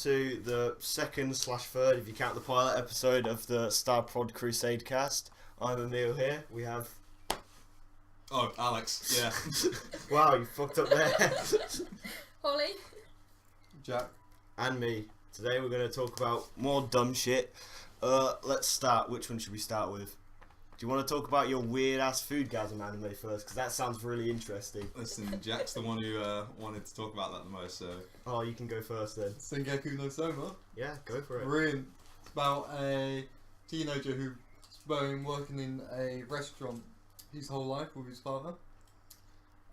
to the second/third, if you count the pilot episode of the Starpodcrusadecast. I'm Emil here. We have... Oh, Alex, yeah. Wow, you fucked up there. Holly. Jack. And me. Today we're going to talk about more dumb shit. Let's start. Which one should we start with? Do you want to talk about your weird-ass foodgasm anime first? Because that sounds really interesting. Listen, Jack's the one who wanted to talk about that the most, so... Oh, you can go first then. Sengeku no Soma. Yeah, go for it. Brilliant. It's about a teenager who's been working in a restaurant his whole life with his father.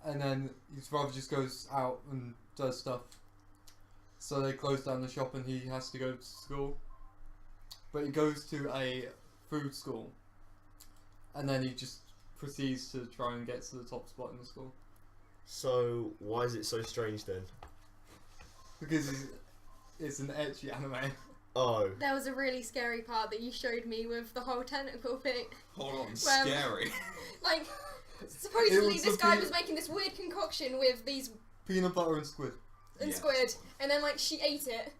And then his father just goes out and does stuff. So they close down the shop and he has to go to school. But he goes to a food school. And then he just proceeds to try and get to the top spot in the school. So, why is it so strange then? Because it's an ecchi anime. Oh. There was a really scary part that you showed me with the whole tentacle thing. Hold on, scary. Like, supposedly this guy was making this weird concoction with these... Peanut butter and squid. Squid. And then, like, she ate it.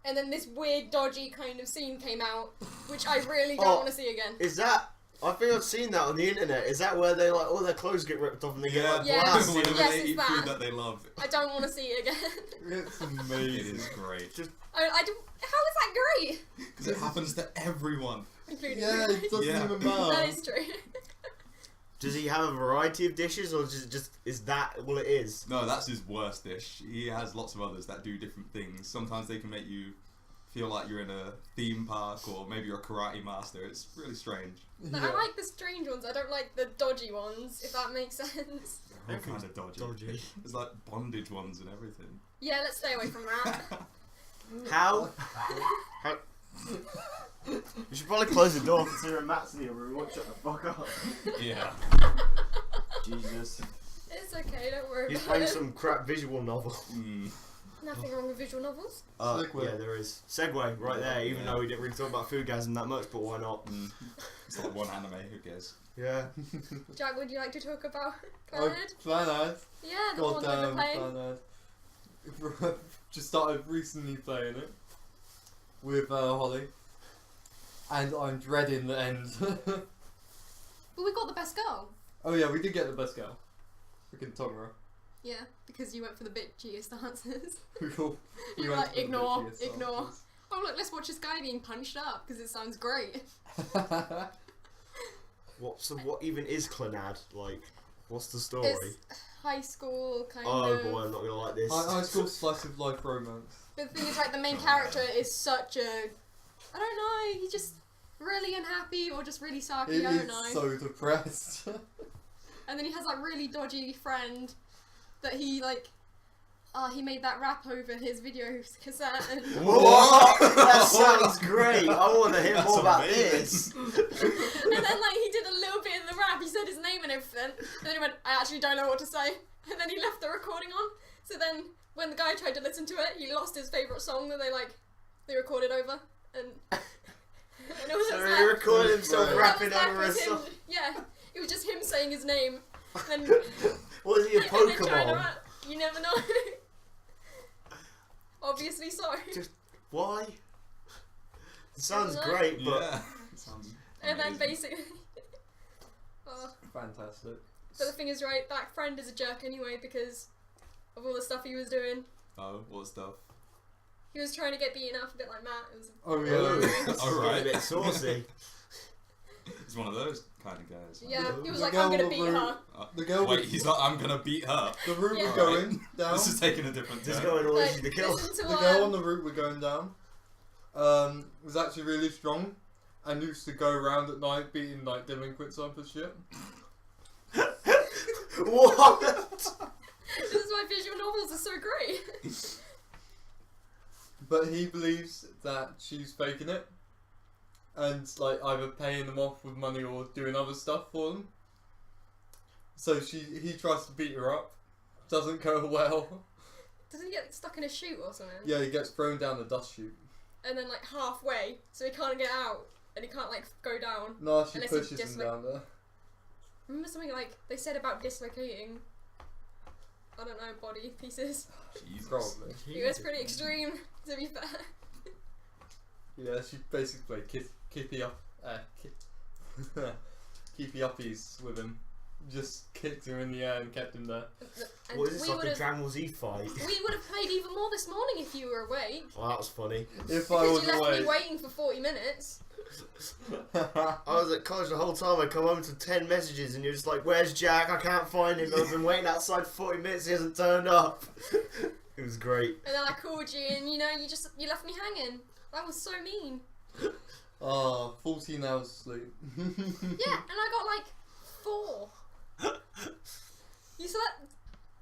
And then this weird, dodgy kind of scene came out, which I really don't want to see again. Is that... I think I've seen that on the internet. Is that where they like all their clothes get ripped off and they get like Yeah. blasted? Whenever Yes, they it's eat that. food that they love. I don't want to see it again. It's amazing. It is great. I don't... How is that great? Because it happens to everyone. Including Yeah, me. it doesn't Yeah. even That matter. is true. Does he have a variety of dishes, or just is that all it is? No, that's his worst dish. He has lots of others that do different things. Sometimes they can make you feel like you're in a theme park, or maybe you're a karate master. It's really strange. Like, I like the strange ones. I don't like the dodgy ones, if that makes sense. They're all kind of dodgy. There's like bondage ones and everything. Yeah, let's stay away from that. How? You should probably close the door considering Matt's in the room. Won't shut the fuck up. Yeah. Jesus. It's okay, don't worry He's about playing it. some crap visual novel. Nothing wrong with visual novels. Segue. Yeah, there is. Segue right there, even though we didn't really talk about foodgasm that much, but why not? It's like one anime, who cares? Yeah. Jack, would you like to talk about Planet? Planet. Yeah, the one that we're Goddamn playing. Planet. Just started recently playing it with Holly, and I'm dreading the end. But we got the best girl. Oh yeah, we did get the best girl. Freaking Tomura. Yeah, because you went for the bitchiest answers. We You were went like, for the ignore. bitchiest Oh look, let's watch this guy being punched up, because it sounds great. answers. What even is Clanad? Like, what's the story? It's high school, kind Oh of. boy, I'm not gonna like this. High school slice of life romance. But the thing is, like, the main character is such a... I don't know, he's just really unhappy or just really sarky, It I don't is know. so depressed. And then he has like really dodgy friend that he like he made that rap over his video cassette and What? That sounds great. I want to hear That's more about amazing. this. and then like he did a little bit in the rap, he said his name and everything, and then he went, I actually don't know what to say, and then he left the recording on. So then when the guy tried to listen to it, he lost his favourite song that they recorded over, and it was So just he recorded himself Right. rapping that over a was him, song. yeah, it was just him saying his name, and Was he a and then trying to Pokemon? rap. You never know. Obviously so. Just why? It sounds Doesn't it? great, but Yeah. Sounds And then amazing. basically, Fantastic. but the thing is, right, that friend is a jerk anyway because of all the stuff he was doing. Oh, what stuff? He was trying to get beaten up a bit like Matt. It was Oh Ooh, yeah. it's Alright. a bit saucy. He's one of those kind of guys. yeah. He was The like, girl I'm gonna with beat the- her. The girl. Wait, he's like, I'm gonna beat her. The route Yeah. we're going down. This is taking a different Just turn. going all Like, easy to kill. listen to The girl on the route we're going down was actually really strong and used to go around at night beating like delinquents up and shit. What? This is why visual novels are so great. But he believes that she's faking it and like either paying them off with money or doing other stuff for them. So he tries to beat her up. Doesn't go well. Doesn't he get stuck in a chute or something? Yeah, he gets thrown down the dust chute. And then like halfway, so he can't get out, and he can't like go down. No, she Unless he pushes him down there. Remember something like they said about dislocating? I don't know, body pieces. Jesus. Probably. It was pretty extreme, to be fair. Yeah, she basically played Kippy up, Keepy Uppies with him. Just kicked him in the air and kept him there. And What is this, we like a would've- Dragon Ball Z fight? We would have played even more this morning if you were awake. Well, that was funny. If I Because was you left awake. me waiting for 40 minutes. I was at college the whole time. I come home to 10 messages and you're just like, where's Jack? I can't find him. I've been waiting outside for 40 minutes. He hasn't turned up. It was great. And then I called you and you left me hanging. That was so mean. 14 hours sleep. Yeah, and I got like 4. You slept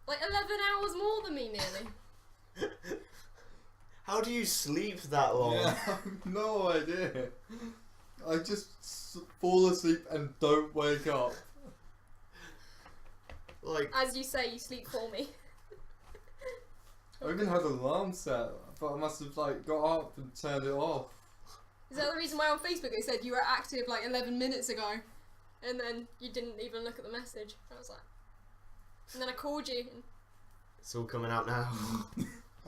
like 11 hours more than me nearly. How do you sleep that long? Yeah. I have no idea. I just fall asleep and don't wake up. Like, As you say, you sleep for me. I even had an alarm set, but I must have like got up and turned it off. Is that the reason why on Facebook they said you were active like 11 minutes ago? And then you didn't even look at the message. I was like... And then I called you. And it's all coming out now.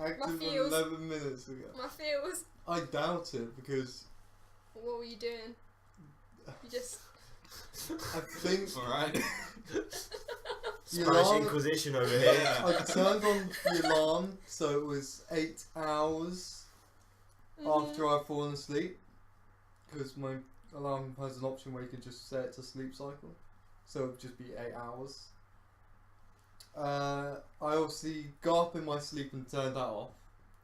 Active feels. 11 minutes ago. my feels... I doubt it because What were you doing? You just... I think Alright. the Spanish alarm. Inquisition over here. Yeah. I turned on the alarm, so it was 8 hours after I've fallen asleep. Because my alarm has an option where you can just set it to sleep cycle, so it would just be 8 hours. I obviously got up in my sleep and turned that off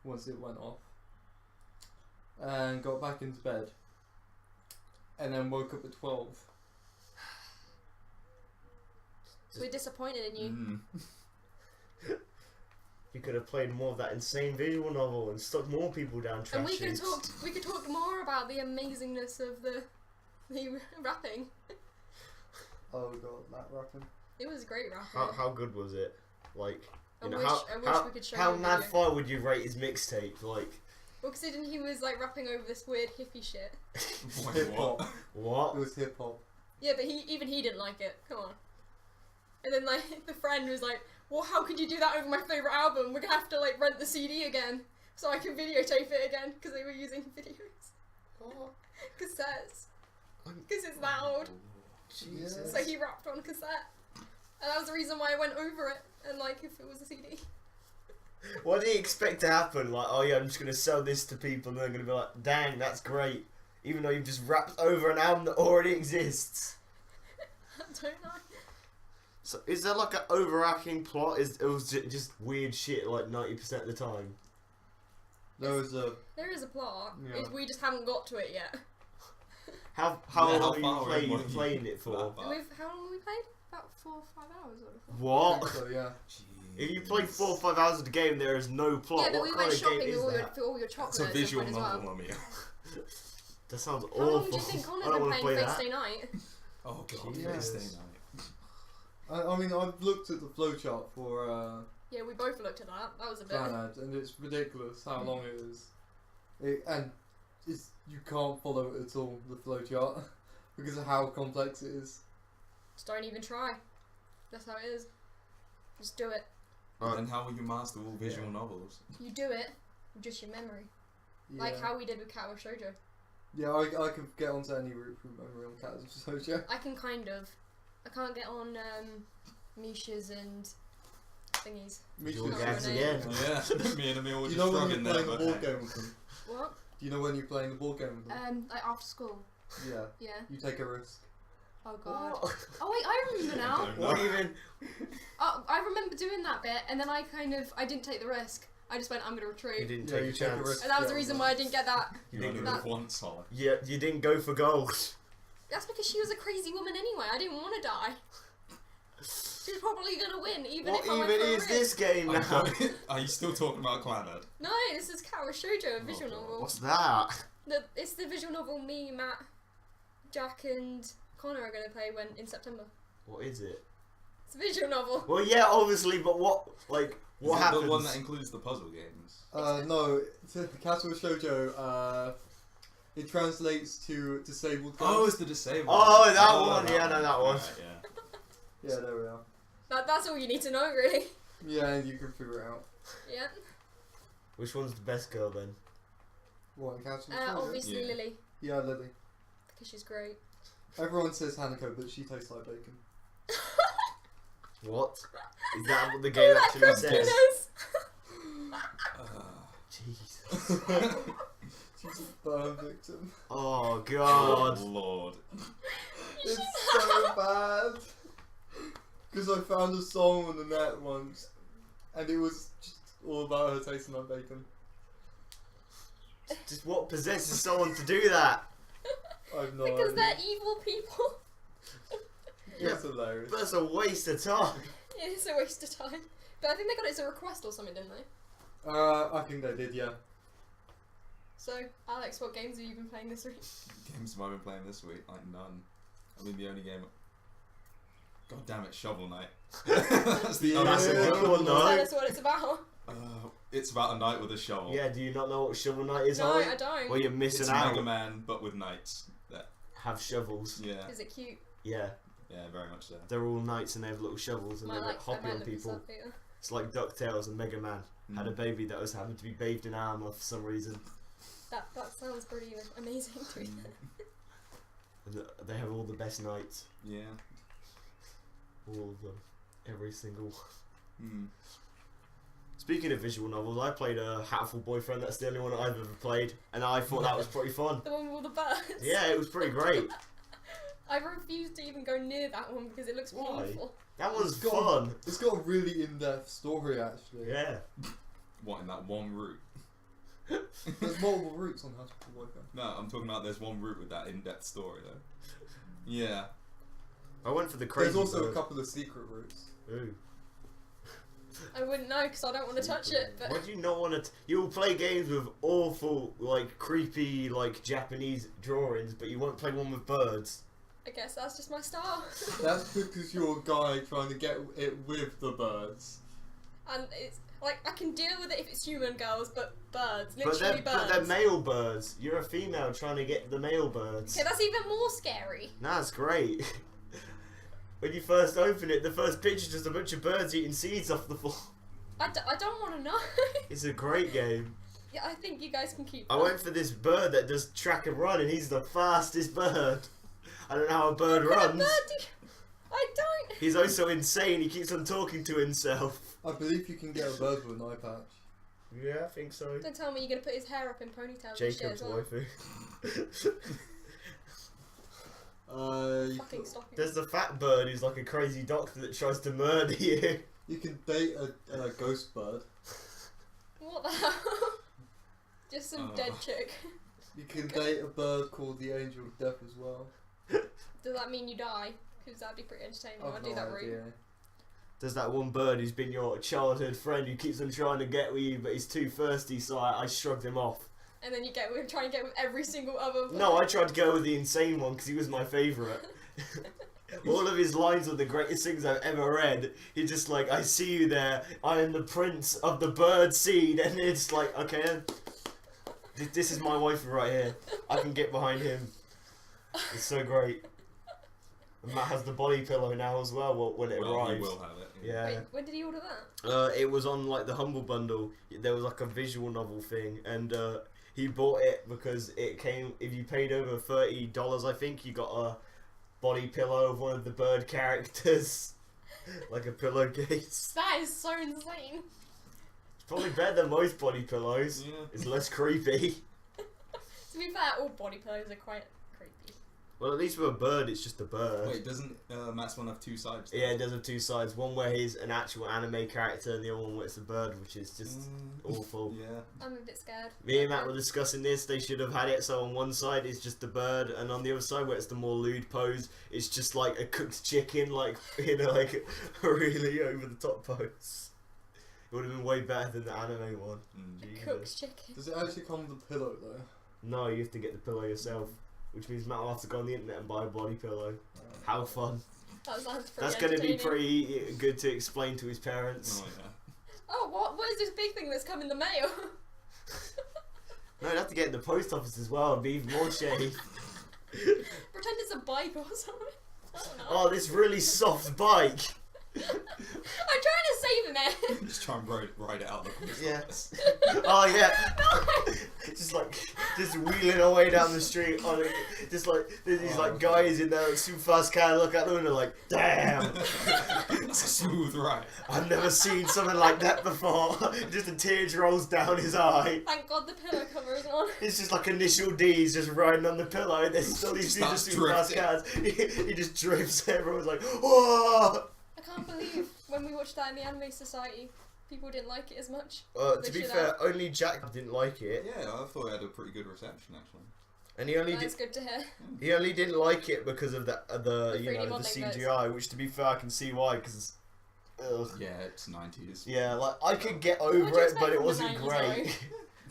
once it went off, and got back into bed, and then woke up at 12. We're disappointed in you. Mm. You could have played more of that insane visual novel and stuck more people down trash And we could chutes. talk more about the amazingness of the rapping. Oh god, that rapping. It was great rapping. How good was it? Like, I you know, wish how we could show how you a mad video. far would you rate his mixtape? Like, Well, considering he was like rapping over this weird hippie shit. Wait, Hip what? hop. what? It was hip hop. Yeah, but he didn't like it. Come on. And then like the friend was like, "Well, how could you do that over my favorite album? We're gonna have to like rent the CD again so I can videotape it again because they were using videos, cassettes, because it's loud." Jesus. So he rapped on cassette, and that was the reason why I went over it. And like, if it was a CD, What do you expect to happen? Like, oh yeah, I'm just gonna sell this to people, and they're gonna be like, "Dang, that's great," even though you've just rapped over an album that already exists. I don't know. So, is there like an overarching plot? It was just weird shit like 90% of the time. There was a There is a plot. Yeah. We just haven't got to it yet. How Yeah, long how are you far away were you? playing it for? That far. How long have we played? About 4 or 5 hours. I would've thought. What? so yeah. If you play 4 or 5 hours of the game, there is no plot. Yeah, but what we kind went of game shopping is with that? all your chocolates It's a visual as well. novel, Emil. That sounds How long awful. do you think I Connor's don't been want to playing play Face that. Day Night? Oh god, Jesus. Thursday night. I mean, I've looked at the flowchart for Yeah, we both looked at that. That was a bit. Clanad, and it's ridiculous how long it is. You can't follow it at all, the flowchart, because of how complex it is. Just don't even try. That's how it is. Just do it. Right. And how will you master all visual novels? You do it with just your memory. Yeah. Like how we did with Kawaii Shoujo. Yeah, I could get onto any route from memory on Cat of Soja. I can kind of. I can't get on Misha's and thingies. Your Not gags your again. Yeah, me and Emil were Do you just know when struggling you're there. playing the but board hey. game with them? What? Do you know when you're playing the board game with them? Like after school. Yeah, Yeah. you take a risk. Oh god. What? Oh wait, I remember now. don't know. What even? Oh, I remember doing that bit, and then I didn't take the risk. I just went, I'm gonna You retreat. didn't Yeah, take you a take a chance. risk. And that was the Yeah, reason right. why I didn't get that. You only That- live once, Solid. Yeah, you didn't go for gold. That's because she was a crazy woman anyway. I didn't want to die. She was probably gonna win, even What if I went even for a is risk. this game now? Are you still talking about Clanad? No, this is Kawaii Shoujo, a visual God. novel. What's that? It's the visual novel me, Matt, Jack, and Connor are gonna play in September. What is it? It's a visual novel. Well, yeah, obviously, but what Is happens? it the one that includes the puzzle games? No, Cat of Shoujo, it translates to disabled girls. Oh, it's the disabled. Oh, that one. Yeah, I know that one. Right, yeah. Yeah, there we are. That's all you need to know, really. Yeah, and you can figure it out. Yeah. Which one's the best girl then? What, in Castle of Obviously Yeah. Lily, Yeah, Lily. because she's great. Everyone says Hanako, but she tastes like bacon. What? Is that what the game That actually crispiness! says? Jesus. She's a burn victim. Oh Oh god. Lord. It's so bad. Because I found a song on the net once, and it was just all about her tasting like bacon. Just what possesses someone to do that? I've no Because idea. they're evil people. It's hilarious. But that's a waste of time. It's a waste of time. But I think they got it as a request or something, didn't they? I think they did, yeah. So, Alex, what games have you been playing this week? Games have I been playing this week? Like none. I mean the only game. God damn it, Shovel Knight. That's the Oh, only that's a one. good one Tell though. us what it's about. It's about a knight with a shovel. Yeah, do you not know what Shovel Knight is, No, Ollie? I don't. Well, you're It's missing Mega out. Man, but with knights. That, Have shovels. yeah, Is it cute? Yeah, yeah, very much so. they're all knights and they have little shovels and Might they like, like I hoppy might on look this people. up later. It's like DuckTales and Mega Man had a Mm. baby that was having to be bathed in armour for some reason. That sounds pretty amazing to me. And they have all the best knights. Yeah. All of them. Every single one. Mm. Speaking of visual novels, I played a Hatful Boyfriend. That's the only one I've ever played, and I thought that was pretty fun. The one with all the birds. Yeah, it was pretty great. I refuse to even go near that one because it looks Why? painful. That one's It's got- fun. It's got a really in-depth story, actually. Yeah. What, in that one route? There's multiple routes on How to Kill a Boyfriend. No, I'm talking about there's one route with that in-depth story though. Yeah. I went for the crazy. There's also a bird. couple of secret routes. Ooh. I wouldn't know because I don't want to touch it. But Why do you not want to? You'll play games with awful, like creepy, like Japanese drawings, but you won't play one with birds. I guess that's just my style. That's because you're a guy trying to get it with the birds. And it's like I can deal with it if it's human girls, but birds, But literally they're, but they're birds. male birds. You're a female trying to get the male birds. Okay, that's even more scary. Nah, it's great. When you first open it, the first picture's just a bunch of birds eating seeds off the floor. I don't want to know. It's a great game. Yeah, I think you guys can keep. I went for this bird that does track and run, and he's the fastest bird. I don't know how a bird What kind of runs. bird do you- I don't. He's also insane. He keeps on talking to himself. I believe you can get a bird with an eye patch. Yeah, I think so. Don't tell me you're gonna put his hair up in ponytails and shit Jacob's as well. waifu. Fucking stop it. There's the fat bird who's like a crazy doctor that tries to murder you. You can date a ghost bird. What the hell? Just some Oh. dead chick. You can date a bird called the Angel of Death as well. Does that mean you die? Because that'd be pretty entertaining. I've I'd do no that route. idea. There's that one bird who's been your childhood friend who keeps on trying to get with you, but he's too thirsty, so I shrugged him off. And then you get with try and get with every single other. No, I tried to go with the insane one because he was my favourite. All of his lines were the greatest things I've ever read. He's just like, I see you there, I am the prince of the bird seed, and it's like, okay, this is my wife right here. I can get behind him. It's so great. And Matt has the body pillow now as well when it Well, arrives. he will have it. Yeah. Wait, when did he order that? It was on like the Humble Bundle. There was like a visual novel thing, and he bought it because it came. If you paid over $30, I think you got a body pillow of one of the bird characters, like a pillowcase. That is so insane. It's probably better than most body pillows. Yeah. It's less creepy. To be fair, all body pillows are quite creepy. Well, at least with a bird, it's just a bird. Wait, doesn't Matt's one have two sides? Yeah, it does have two sides. One where he's an actual anime character, and the other one where it's a bird, which is just awful. Yeah. I'm a bit scared. Me and Matt were discussing this. They should have had it so on one side it's just the bird, and on the other side where it's the more lewd pose, it's just like a cooked chicken, like like a really over the top pose. It would have been way better than the anime one. Jesus. Cooked chicken. Does it actually come with a pillow though? No, you have to get the pillow yourself, which means Matt will have to go on the internet and buy a body pillow. How fun! That sounds pretty That's going to be entertaining. pretty good to explain to his parents. Oh yeah. Oh, what is this big thing that's come in the mail? No, I'd have to get it in the post office as well. It'd be even more shady. Pretend it's a bike or something. I don't know. Oh, this really soft bike. I'm trying to save him it. Just try and ride it out the coast. Yes. Oh yeah. just wheeling our way down the street on it. Just like there's these like guys in there super fast car look at them and they're like, damn. Smooth ride. I've never seen something like that before. Just a tear rolls down his eye. Thank God the pillow cover is on. It's just like initial D's just riding on the pillow and there's still these Starts super fast drifting. cars. He just drifts. Everyone's like, whoa. I can't believe when we watched that in the Anime Society, people didn't like it as much. To be fair, only Jack didn't like it. Yeah, I thought it had a pretty good reception actually. And he only That's good to hear. He only didn't like it because of the 3D modelling CGI, which to be fair I can see why, because Yeah, it's 90s. yeah, like I could get What would over you it, expect but it from the wasn't 90s great.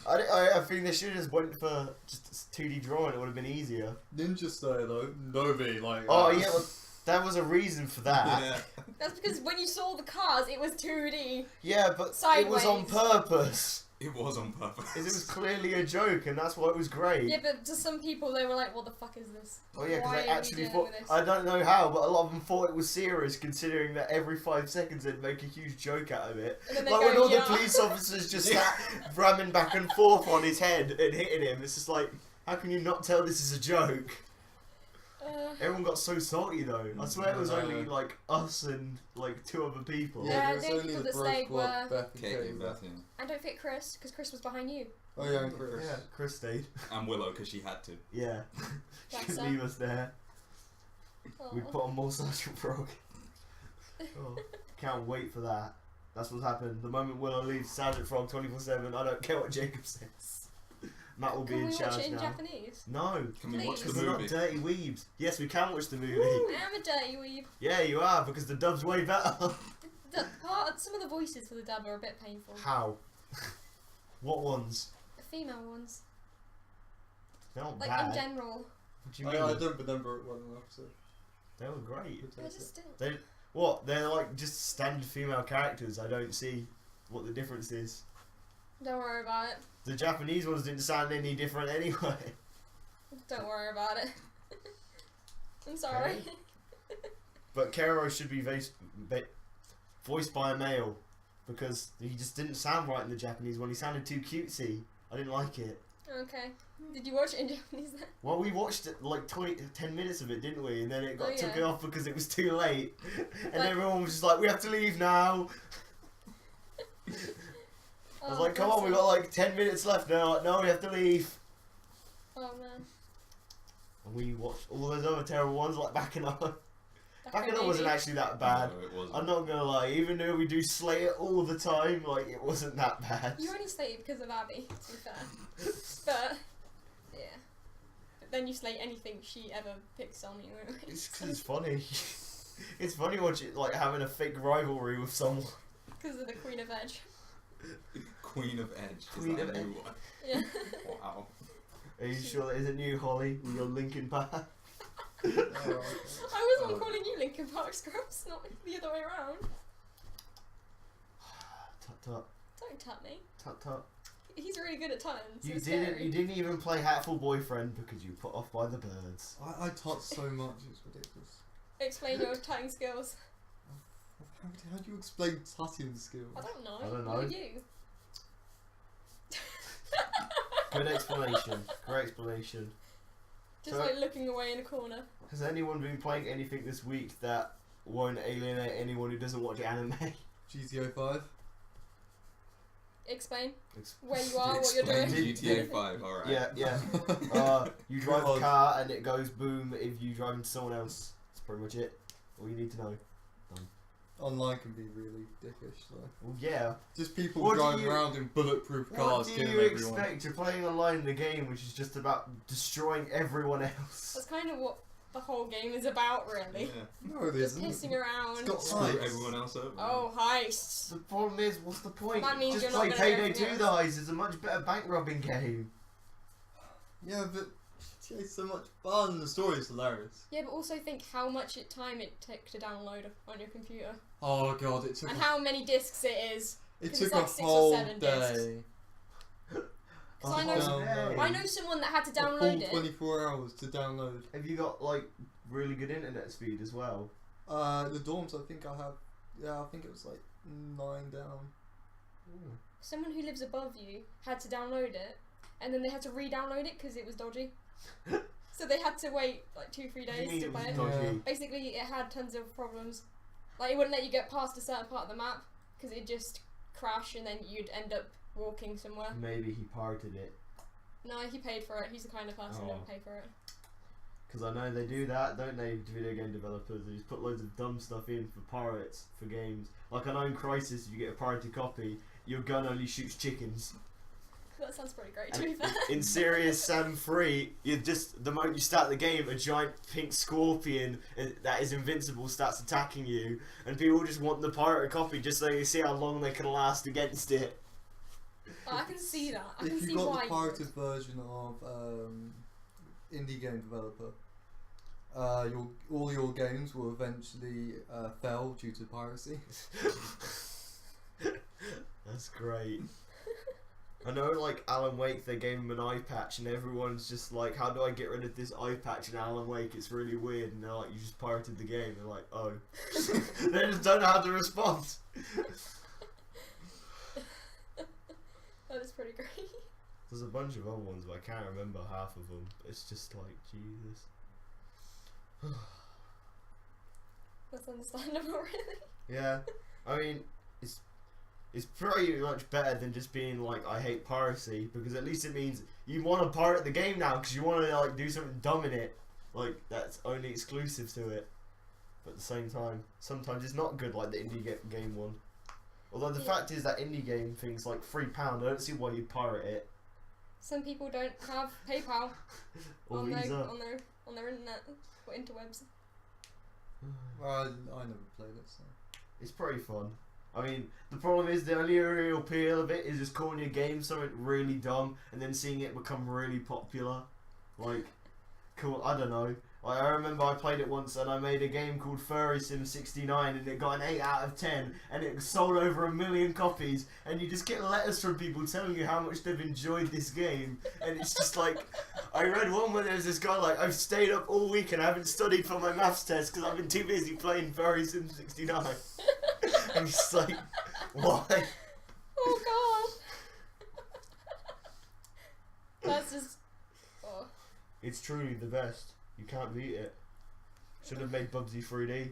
I think they should have just went for just 2D drawing. It would have been easier. Ninja style though, Novi like. Oh yeah, well, there was a reason for that. Yeah. That's because when you saw the cars, it was 2D. Yeah, but it was on Sideways. purpose. It was on purpose. It was clearly a joke, and that's why it was great. Yeah, but to some people, they were like, what the fuck is this? Oh yeah, because Why they are we actually dealing thought. with this? I don't know how, but a lot of them thought it was serious, considering that every 5 seconds they'd make a huge joke out of it. And then they Like go, when all yeah. the police officers just Yeah. sat ramming back and forth on his head and hitting him. It's just like, how can you not tell this is a joke? Everyone got so salty though. I swear it was only like us and like 2 other people. Yeah, Yeah, there was the only only people the that bro stayed squad, were- Beth and Kate Kate. and Beth, yeah. And don't fit Chris, because Chris was behind you. Oh yeah, and Chris. Yeah, Chris stayed. And Willow, because she had to. Yeah. She Bless didn't her. leave us there. We Aw. put on more Sergeant Frog. Oh, can't wait for that. That's what's happened. The moment Willow leaves Sergeant Frog 24/7, I don't care what Jacob says. Matt will be Can in we watch charge it in now. Japanese? No, Can we watch the because they're not movie? dirty weebs. Yes, we can watch the movie. I am a dirty weeb. Yeah, you are, because the dub's way better. Some of the voices for the dub are a bit painful. How? What ones? The female ones. They're not Like, bad. in general. What do you mean? I don't remember it well enough, so. They were great. I just still. What? They're like just standard female characters. I don't see what the difference is. Don't worry about it. The Japanese ones didn't sound any different anyway. Don't worry about it. I'm sorry. But Kero should be voiced by a male, because he just didn't sound right in the Japanese one. He sounded too cutesy. I didn't like it. Okay. Did you watch it in Japanese then? Well, we watched it like 10 minutes of it, didn't we? And then it got Oh, took yeah. off because it was too late. And Like- everyone was just like, we have to leave now. I was like, come on, we got like 10 minutes left now. Like, no, we have to leave. Oh man. And we watched all those other terrible ones, like Back in Up. Back in Up Maybe. wasn't actually that bad. No, it wasn't. I'm not gonna lie, even though we do slay it all the time, like, it wasn't that bad. You only slated because of Abby, to be fair. But, yeah. But then you slate anything she ever picks on you. It's 'cause it's funny. It's funny watching, like, having a fake rivalry with someone. Because of the Queen of Edge. Queen of Edge. Queen Is that of a new one? Yeah. Wow. Are you sure that isn't you, Holly, with your Linkin Park? I wasn't calling you Linkin Park Scrubs, not the other way around. Tut tut. Don't tap me. Tut tut. He's really good at times. You it's didn't. scary. You didn't even play Hatful Boyfriend because you were put off by the birds. I touch so much, it's ridiculous. Explain your tying skills. How do you explain tutting skills? I don't know. I don't What know. are you? Good explanation. Great explanation. Just So- like looking away in a corner. Has anyone been playing anything this week that won't alienate anyone who doesn't watch anime? GTA 5? Explain where you are, what you're Explain doing. GTA 5, alright. Yeah, yeah. You drive a car and it goes boom if you drive into someone else. That's pretty much it. All you need to know. Online can be really dickish, though. Well, yeah. Just people What do driving you- around in bulletproof What cars do killing you everyone. expect? You're playing online in a game which is just about destroying everyone else. That's kind of what the whole game is about, really. Yeah. No, it Just isn't. pissing around. It's got Screw heights. everyone else over. Oh, heists. The problem is, what's the point? That means Just you're not play gonna do Payday anything 2 else. Dies. It's a much better bank robbing game. Yeah, but GTA's so much fun. The story's hilarious. Yeah, but also think how much time it took to download on your computer. Oh god, it took And how many discs it is. it 'cause took it's a like 6 or whole 7 discs. day. Because I know, Download. I know someone that had to A full download it. 24 hours to download. Have you got like really good internet speed as well? The dorms, I think I have Yeah, I think it was like 9 down. Ooh. Someone who lives above you had to download it, and then they had to re-download it because it was dodgy. So they had to wait like 2-3 What do you days mean to it play was it. dodgy? Basically, it had tons of problems. Like, it wouldn't let you get past a certain part of the map because it'd just crash and then you'd end up walking somewhere. Maybe he pirated it. No, he paid for it. He's the kind of person who Oh. would pay for it. Because I know they do that, don't they, video game developers? They just put loads of dumb stuff in for pirates, for games. Like I know in Crisis, if you get a pirated copy, your gun only shoots chickens. That sounds pretty great, to And be fair. in Serious Sam 3, you just, the moment you start the game, a giant pink scorpion that is invincible starts attacking you, and people just want the pirated copy just so they see how long they can last against it. Oh, I can see that. I can If see you got why. the pirated version of indie game developer, all your games will eventually fail due to piracy. That's great. I know, like, Alan Wake, they gave him an eye patch, and everyone's just like, how do I get rid of this eye patch in Alan Wake? It's really weird. And they're like, you just pirated the game. They're like, oh. They just don't know how to respond. That is pretty great. There's a bunch of other ones, but I can't remember half of them. It's just like, Jesus. That's understandable, really. Yeah. I mean, it's pretty much better than just being like, I hate piracy, because at least it means you want to pirate the game now because you want to like do something dumb in it, like that's only exclusive to it. But at the same time, sometimes it's not good, like the indie game one. Although the fact is that indie game thing's like £3. I don't see why you'd pirate it. Some people don't have PayPal Or on Visa. their internet or interwebs. Well, I never played it, so. It's pretty fun. I mean, the problem is the only real appeal of it is just calling your game something really dumb and then seeing it become really popular. Like, cool, I don't know. Like, I remember I played it once and I made a game called Furry Sim 69 and it got an 8 out of 10 and it sold over 1 million copies and you just get letters from people telling you how much they've enjoyed this game and it's just like, I read one where there's this guy like, I've stayed up all week and I haven't studied for my maths test because I've been too busy playing Furry Sim 69. I'm just like, why? Oh god. That's just. Oh. It's truly the best. You can't beat it. Should have made Bubsy 3D.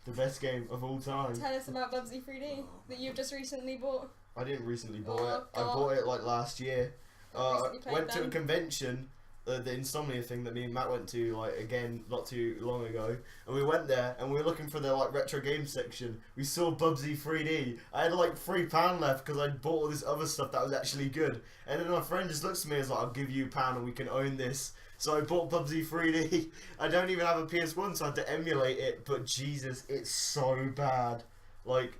The best game of all time. Tell us about Bubsy 3D that you've just recently bought. I didn't recently buy Oh, it. I God. bought it like last year. Recently played Went to a them. convention, the Insomnia thing that me and Matt went to like again not too long ago, and we went there and we were looking for their like retro game section. We saw Bubsy 3D. I had like £3 left because I'd bought all this other stuff that was actually good. And then my friend just looks at me and is like, "I'll give you £1 and we can own this." So I bought Bubsy 3D. I don't even have a PS1, so I had to emulate it. But Jesus, it's so bad. Like,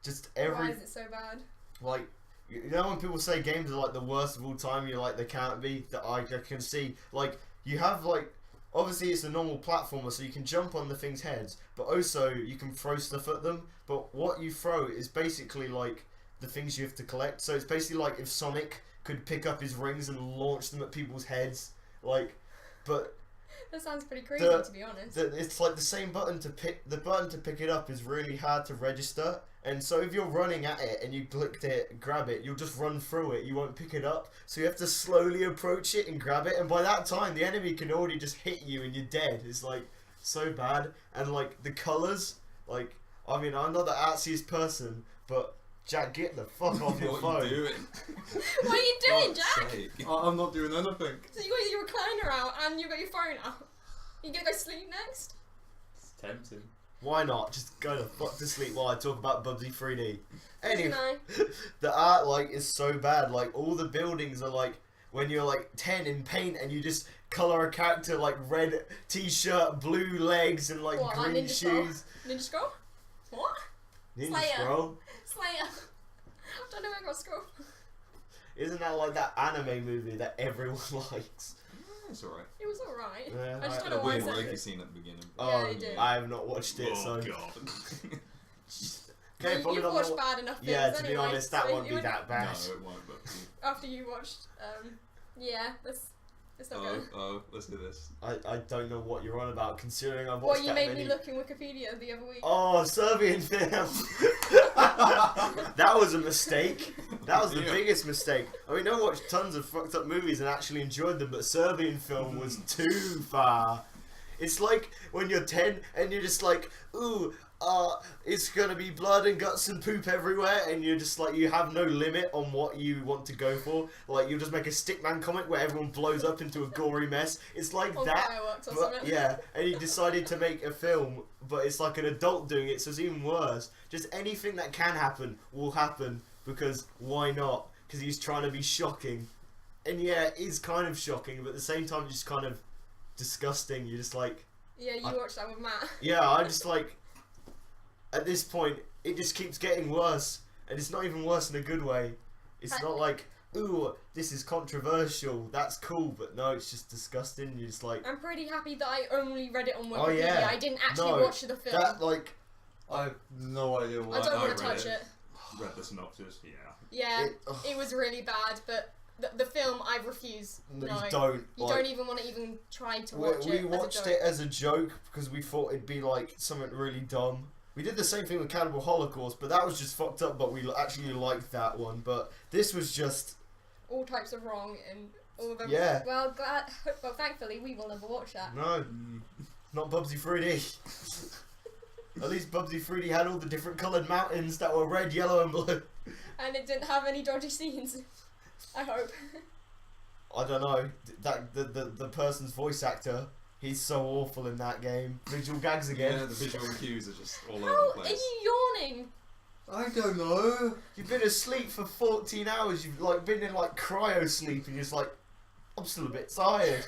just Why is it so bad? like, you know when people say games are like the worst of all time, you're like, they can't be, that I can see, like, you have like, obviously it's a normal platformer so you can jump on the thing's heads, but also you can throw stuff at them, but what you throw is basically like the things you have to collect, so it's basically like if Sonic could pick up his rings and launch them at people's heads, like, but That sounds pretty crazy, to be honest. it's like the same button to pick. The button to pick it up is really hard to register, and so if you're running at it and you clicked it, grab it, you'll just run through it. You won't pick it up, so you have to slowly approach it and grab it. And by that time, the enemy can already just hit you and you're dead. It's like so bad, and like the colors. Like, I mean, I'm not the artsiest person, but Jack, get the fuck off your What phone. are you doing? What are you doing, God's Jack? sake. I'm not doing anything. So you got your recliner out and you got your phone out. You gonna go sleep next? It's tempting. Why not? Just go the fuck to sleep while I talk about Bubsy 3D. Anyway. No. The art like is so bad. Like all the buildings are like when you're like 10 in paint and you just color a character like red t-shirt, blue legs, and like What, like green Ninja Scroll? shoes. Ninja Scroll? What? Ninja Slayer. Scroll. Slayer. I don't know where I got scroll. Isn't that like that anime movie that everyone likes? It's alright. It was alright. Yeah, I just I- don't know The why I weird said Reiki it. scene at the beginning. Yeah, you do. I have not watched it, so. God. Okay, probably You've not. watched bad enough films Yeah, to anyway, be honest, that so won't it be would- that bad. No, it won't, but After you watched, yeah, that's It's not good. Let's do this. I don't know what you're on about, considering I've watched What, you that made many... me look in Wikipedia the other week? Oh, Serbian film. That was a mistake. That was the biggest mistake. I mean, I watched tons of fucked up movies and actually enjoyed them, but Serbian film was too far. It's like when you're 10 and you're just like, ooh, it's gonna be blood and guts and poop everywhere, and you're just like, you have no limit on what you want to go for. Like, you'll just make a Stickman comic where everyone blows up into a gory mess. It's like Or that. fireworks or But, something. yeah, and he decided to make a film, but it's like an adult doing it, so it's even worse. Just anything that can happen will happen, because why not? Because he's trying to be shocking. And yeah, it is kind of shocking, but at the same time, it's just kind of disgusting. You're just like... Yeah, you watched that with Matt. Yeah, I'm just like... At this point, it just keeps getting worse, and it's not even worse in a good way. It's not like, ooh, this is controversial, that's cool, but no, it's just disgusting. You're just like... I'm pretty happy that I only read it on Wikipedia. Oh, yeah. I didn't actually No, watch the film. that, like... I have no idea I what. don't I want to read touch it. it. Read the synopsis. Yeah. Yeah, Ugh. it was really bad, but the film, I refuse. No, No. you don't. You like, don't even want to even try to watch we it. watched it as a joke because we thought it'd be like something really dumb. We did the same thing with Cannibal Holocaust, but that was just fucked up, but we actually liked that one. But this was just... All types of wrong and all of them. Yeah. Well, thankfully, we will never watch that. No, not Bubsy Fruity. At least Bubsy Fruity had all the different coloured mountains that were red, yellow and blue. And it didn't have any dodgy scenes. I hope. I don't know. That the person's voice actor, he's so awful in that game. Visual gags again. Yeah, the visual cues are just all over How the are place. you yawning? I don't know. You've been asleep for 14 hours. You've like been in like cryo sleep, and you're just like, I'm still a bit tired.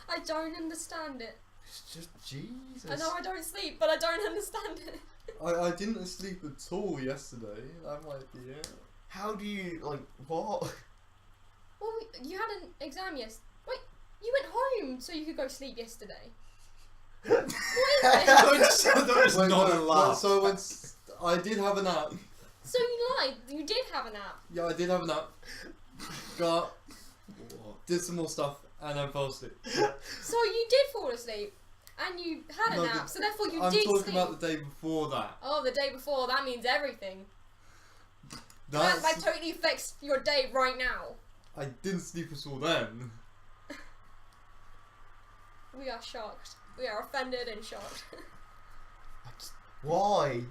I don't understand it. It's just Jesus. I know I don't sleep, but I don't understand it. I didn't sleep at all yesterday. That might be it. How do you like what? Well, you had an exam yesterday. Wait, you went home so you could go sleep yesterday. What is it? That is not a laugh. So I did have a nap. So you lied. You did have a nap. Yeah, I did have a nap. Got up, did some more stuff, and then fell asleep. So you did fall asleep, and you had a No, nap. So therefore you I'm did talking sleep. about the day before that. Oh, the day before. That means everything. That's, That totally affects your day right now. I didn't sleep at all then. We are shocked. We are offended and shocked. Why?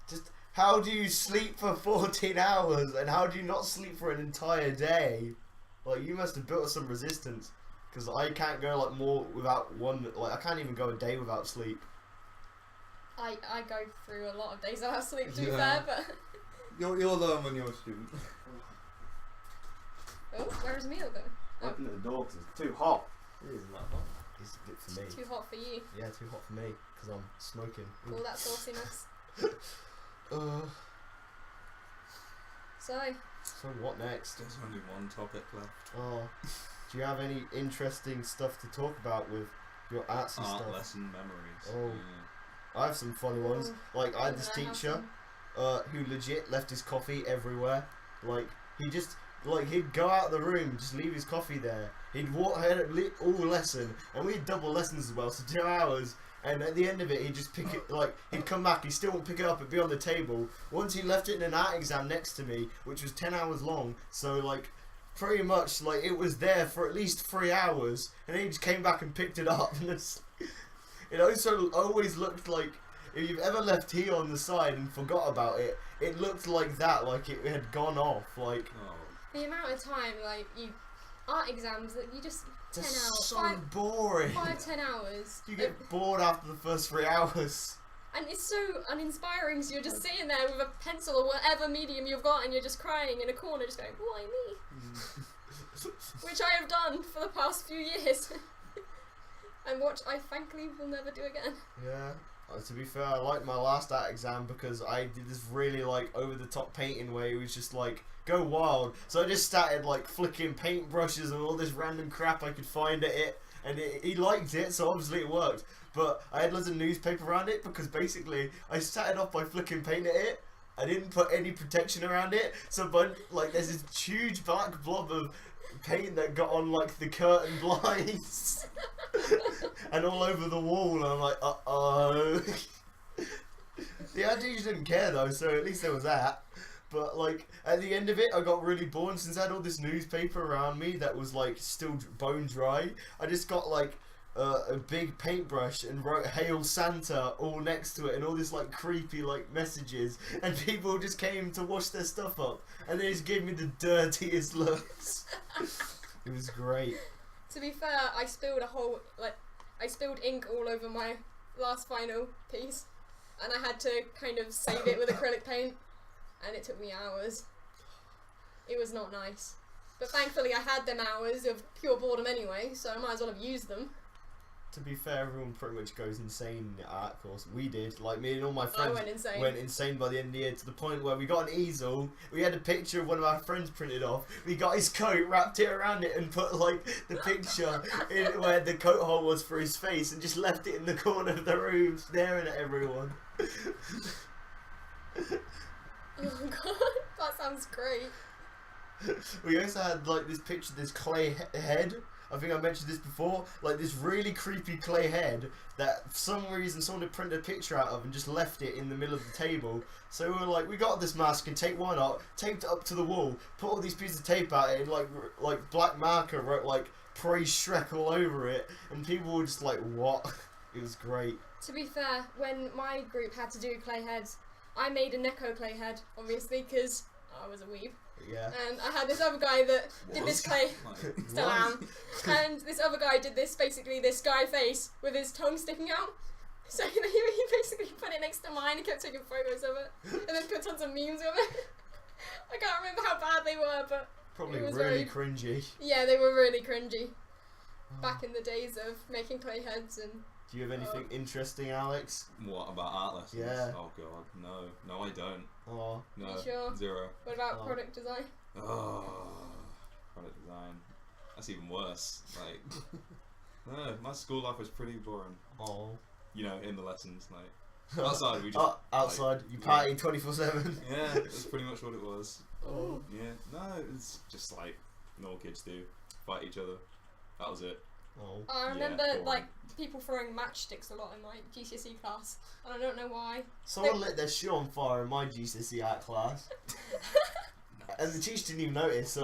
Just how do you sleep for 14 hours and how do you not sleep for an entire day? Like you must have built some resistance, because I can't go like more without one. Like I can't even go a day without sleep. I go through a lot of days without sleep, to be Yeah. fair, but... You'll learn when you're a student. Oh, where's Emil going? Oh, Open the door because it's too hot. It isn't that hot. It's good for me. too hot for you. Yeah, too hot for me because I'm smoking. All that sauciness. So, So what next? There's only one topic left. Oh, do you have any interesting stuff to talk about with your artsy Art stuff? lesson memories. Oh. Yeah. I have some funny ones. Like I had this I have teacher some. who legit left his coffee everywhere. Like he just like he'd go out of the room, just leave his coffee there. He'd walk all lesson, and we had double lessons as well, so 2 hours. And at the end of it, he'd just pick it, like, he'd come back, he still wouldn't pick it up, it'd be on the table. Once he left it in an art exam next to me, which was 10 hours long, so, like, pretty much, like, it was there for at least 3 hours, and then he just came back and picked it up, and it also always looked like, if you've ever left tea on the side and forgot about it, it looked like that, like it had gone off, like... Oh. The amount of time, like, art exams, that you just... 10 It's hours. so boring. 10 hours. You get bored after the first 3 hours. And it's so uninspiring, so you're just sitting there with a pencil or whatever medium you've got and you're just crying in a corner, just going, why me? Which I have done for the past few years. And which I thankfully will never do again. Yeah. To be fair, I liked my last art exam because I did this really like over the top painting where it was just like go wild. So I just started like flicking paintbrushes and all this random crap I could find at it, and he liked it, so obviously it worked. But I had loads of newspaper around it because basically I started off by flicking paint at it. I didn't put any protection around it, so like there's this huge black blob of paint that got on like the curtain blinds and all over the wall. And I'm like, uh-oh. The art teacher didn't care though, so at least there was that. But like at the end of it, I got really bored since I had all this newspaper around me that was like still bone dry. I just got like a big paintbrush and wrote "Hail Santa" all next to it, and all this like creepy like messages, and people just came to wash their stuff up, and they just gave me the dirtiest looks. It was great. To be fair, I spilled ink all over my last final piece, and I had to kind of save it with acrylic paint, and it took me hours. It was not nice, but thankfully I had them hours of pure boredom anyway, so I might as well have used them. To be fair, everyone pretty much goes insane in the art course. We did. Like, me and all my friends went insane by the end of the year, to the point where we got an easel, we had a picture of one of our friends printed off, we got his coat, wrapped it around it, and put, like, the picture in where the coat hole was for his face, and just left it in the corner of the room, staring at everyone. Oh god, that sounds great. We also had, like, this picture, this clay head. I think I mentioned this before, like this really creepy clay head that for some reason someone had printed a picture out of and just left it in the middle of the table. So we were like, we got this mask and take one out, taped it up to the wall, put all these pieces of tape out and like black marker wrote like "Praise Shrek" all over it, and people were just like, what? It was great. To be fair, when my group had to do clay heads, I made a Neko clay head, obviously, because I was a weeb. Yeah. And I had this other guy that did this clay, still am, and this other guy did this, basically this guy face with his tongue sticking out. So he basically put it next to mine and kept taking photos of it, and then put tons of memes of it. I can't remember how bad they were, but probably it was really cringy. Yeah, they were really cringy. Back in the days of making clay heads and... Do you have anything interesting, Alex? What about art lessons? Yeah. Oh god, no I don't. Oh. No, you sure? Zero. What about product design? Oh, product design. That's even worse. Like, no, my school life was pretty boring. Oh. You know, in the lessons, like outside we just. Oh, outside, like, you party 24/7. Yeah, that's pretty much what it was. Oh. Yeah, no, it's just like normal kids do, fight each other. That was it. Oh. I remember boring. like people throwing matchsticks a lot in my GCSE class, and I don't know why. Someone lit their shoe on fire in my GCSE art class. And the teacher didn't even notice.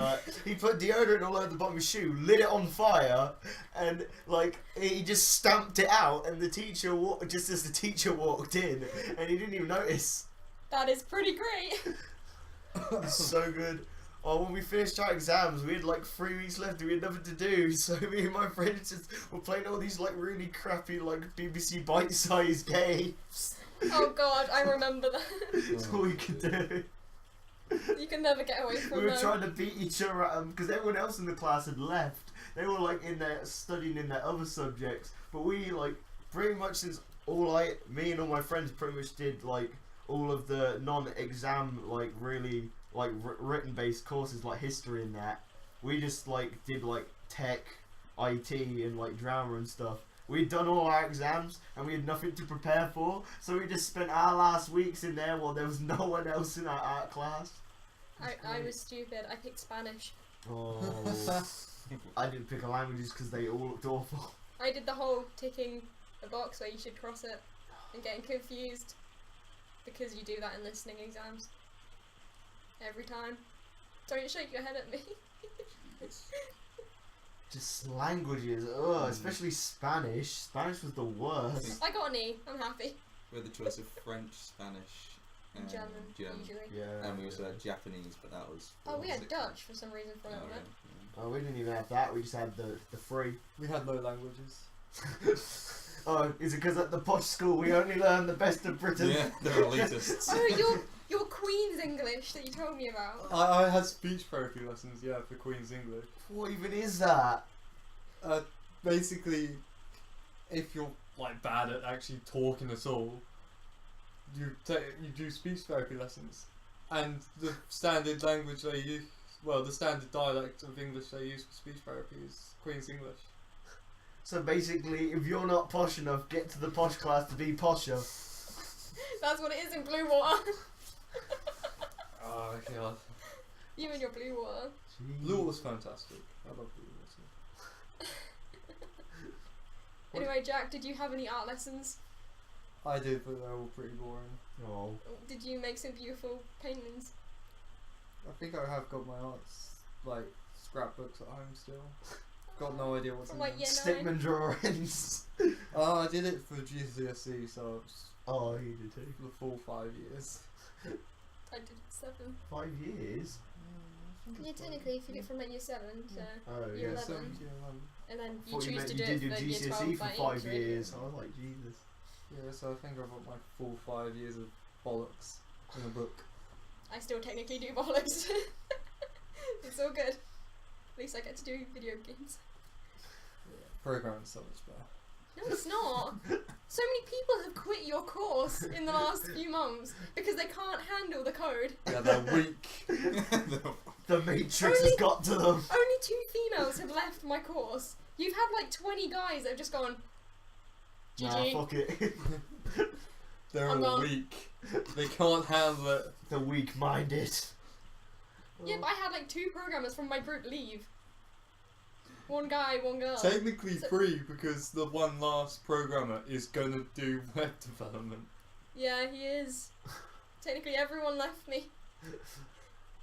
He put deodorant all over the bottom of his shoe, lit it on fire, and like he just stamped it out. And the teacher just as the teacher walked in, and he didn't even notice. That is pretty great. So good. Oh, when we finished our exams, we had like 3 weeks left and we had nothing to do. So me and my friends just were playing all these like really crappy like BBC bite-sized games. Oh god, I remember that. That's all we could do. You can never get away from We were them. trying to beat each other at them because everyone else in the class had left. They were like in there studying in their other subjects, but we like pretty much since me and all my friends pretty much did like all of the non-exam like really like written based courses like history and that. We just like did like tech, IT and like drama and stuff. We'd done all our exams and we had nothing to prepare for, so we just spent our last weeks in there while there was no one else in our art class. I was stupid. I picked Spanish. Oh, I didn't pick a languages because they all looked awful. I did the whole ticking a box where you should cross it and getting confused because you do that in listening exams. Every time. Don't shake your head at me. Just languages, especially Spanish. Spanish was the worst. I got an E. I'm happy. We had the choice of French, Spanish, and German, usually. Yeah. And we also had Japanese, but that was. Oh, we had sixth Dutch for some reason for a form. little bit. Oh, we didn't even have that. We just had the free. We had no languages. Oh, is it because at the posh school we only learn the best of Britain? Yeah, they're elitists. Oh, your Queen's English that you told me about. I had speech therapy lessons, yeah, for Queen's English. What even is that? Basically, if you're like bad at actually talking at all, you do speech therapy lessons, and the standard language they use, well, the standard dialect of English they use for speech therapy is Queen's English. So basically, if you're not posh enough, get to the posh class to be posher. That's what it is in Blue Water. Oh god. You and your Blue Water. Lure was fantastic. I love Lure. Anyway, Jack, did you have any art lessons? I did, but they're all pretty boring. Oh. Did you make some beautiful paintings? I think I have got my arts, like, scrapbooks at home still. Got no idea what's From in like them. year 9? Stickman drawings. I did it for GCSE, so it's Oh, you did too. for the full 5 years. I did 7. 5 years? Yeah, technically, if you do it from like year 7 to Oh, year yeah. 11, 7 year 11. and then you Thought choose meant to you do did it your for year 12 GCSE for by 5 age, years. I was like, Jesus. Yeah, so I think I've got my full 5 years of bollocks in a book. I still technically do bollocks. It's all good. At least I get to do video games. Yeah, programming's so much better. No, it's not. So many people have quit your course in the last few months because they can't handle the code. Yeah, they're weak. The Matrix has Only- got to them. Only 2 females have left my course. You've had like 20 guys that have just gone, GG. Nah, fuck it. They're I'm all gone. weak. They can't handle it. The weak-minded. Yeah, but I had like 2 programmers from my group leave. 1 guy, 1 girl. Technically So- 3 because the one last programmer is gonna do web development. Yeah, he is. Technically everyone left me.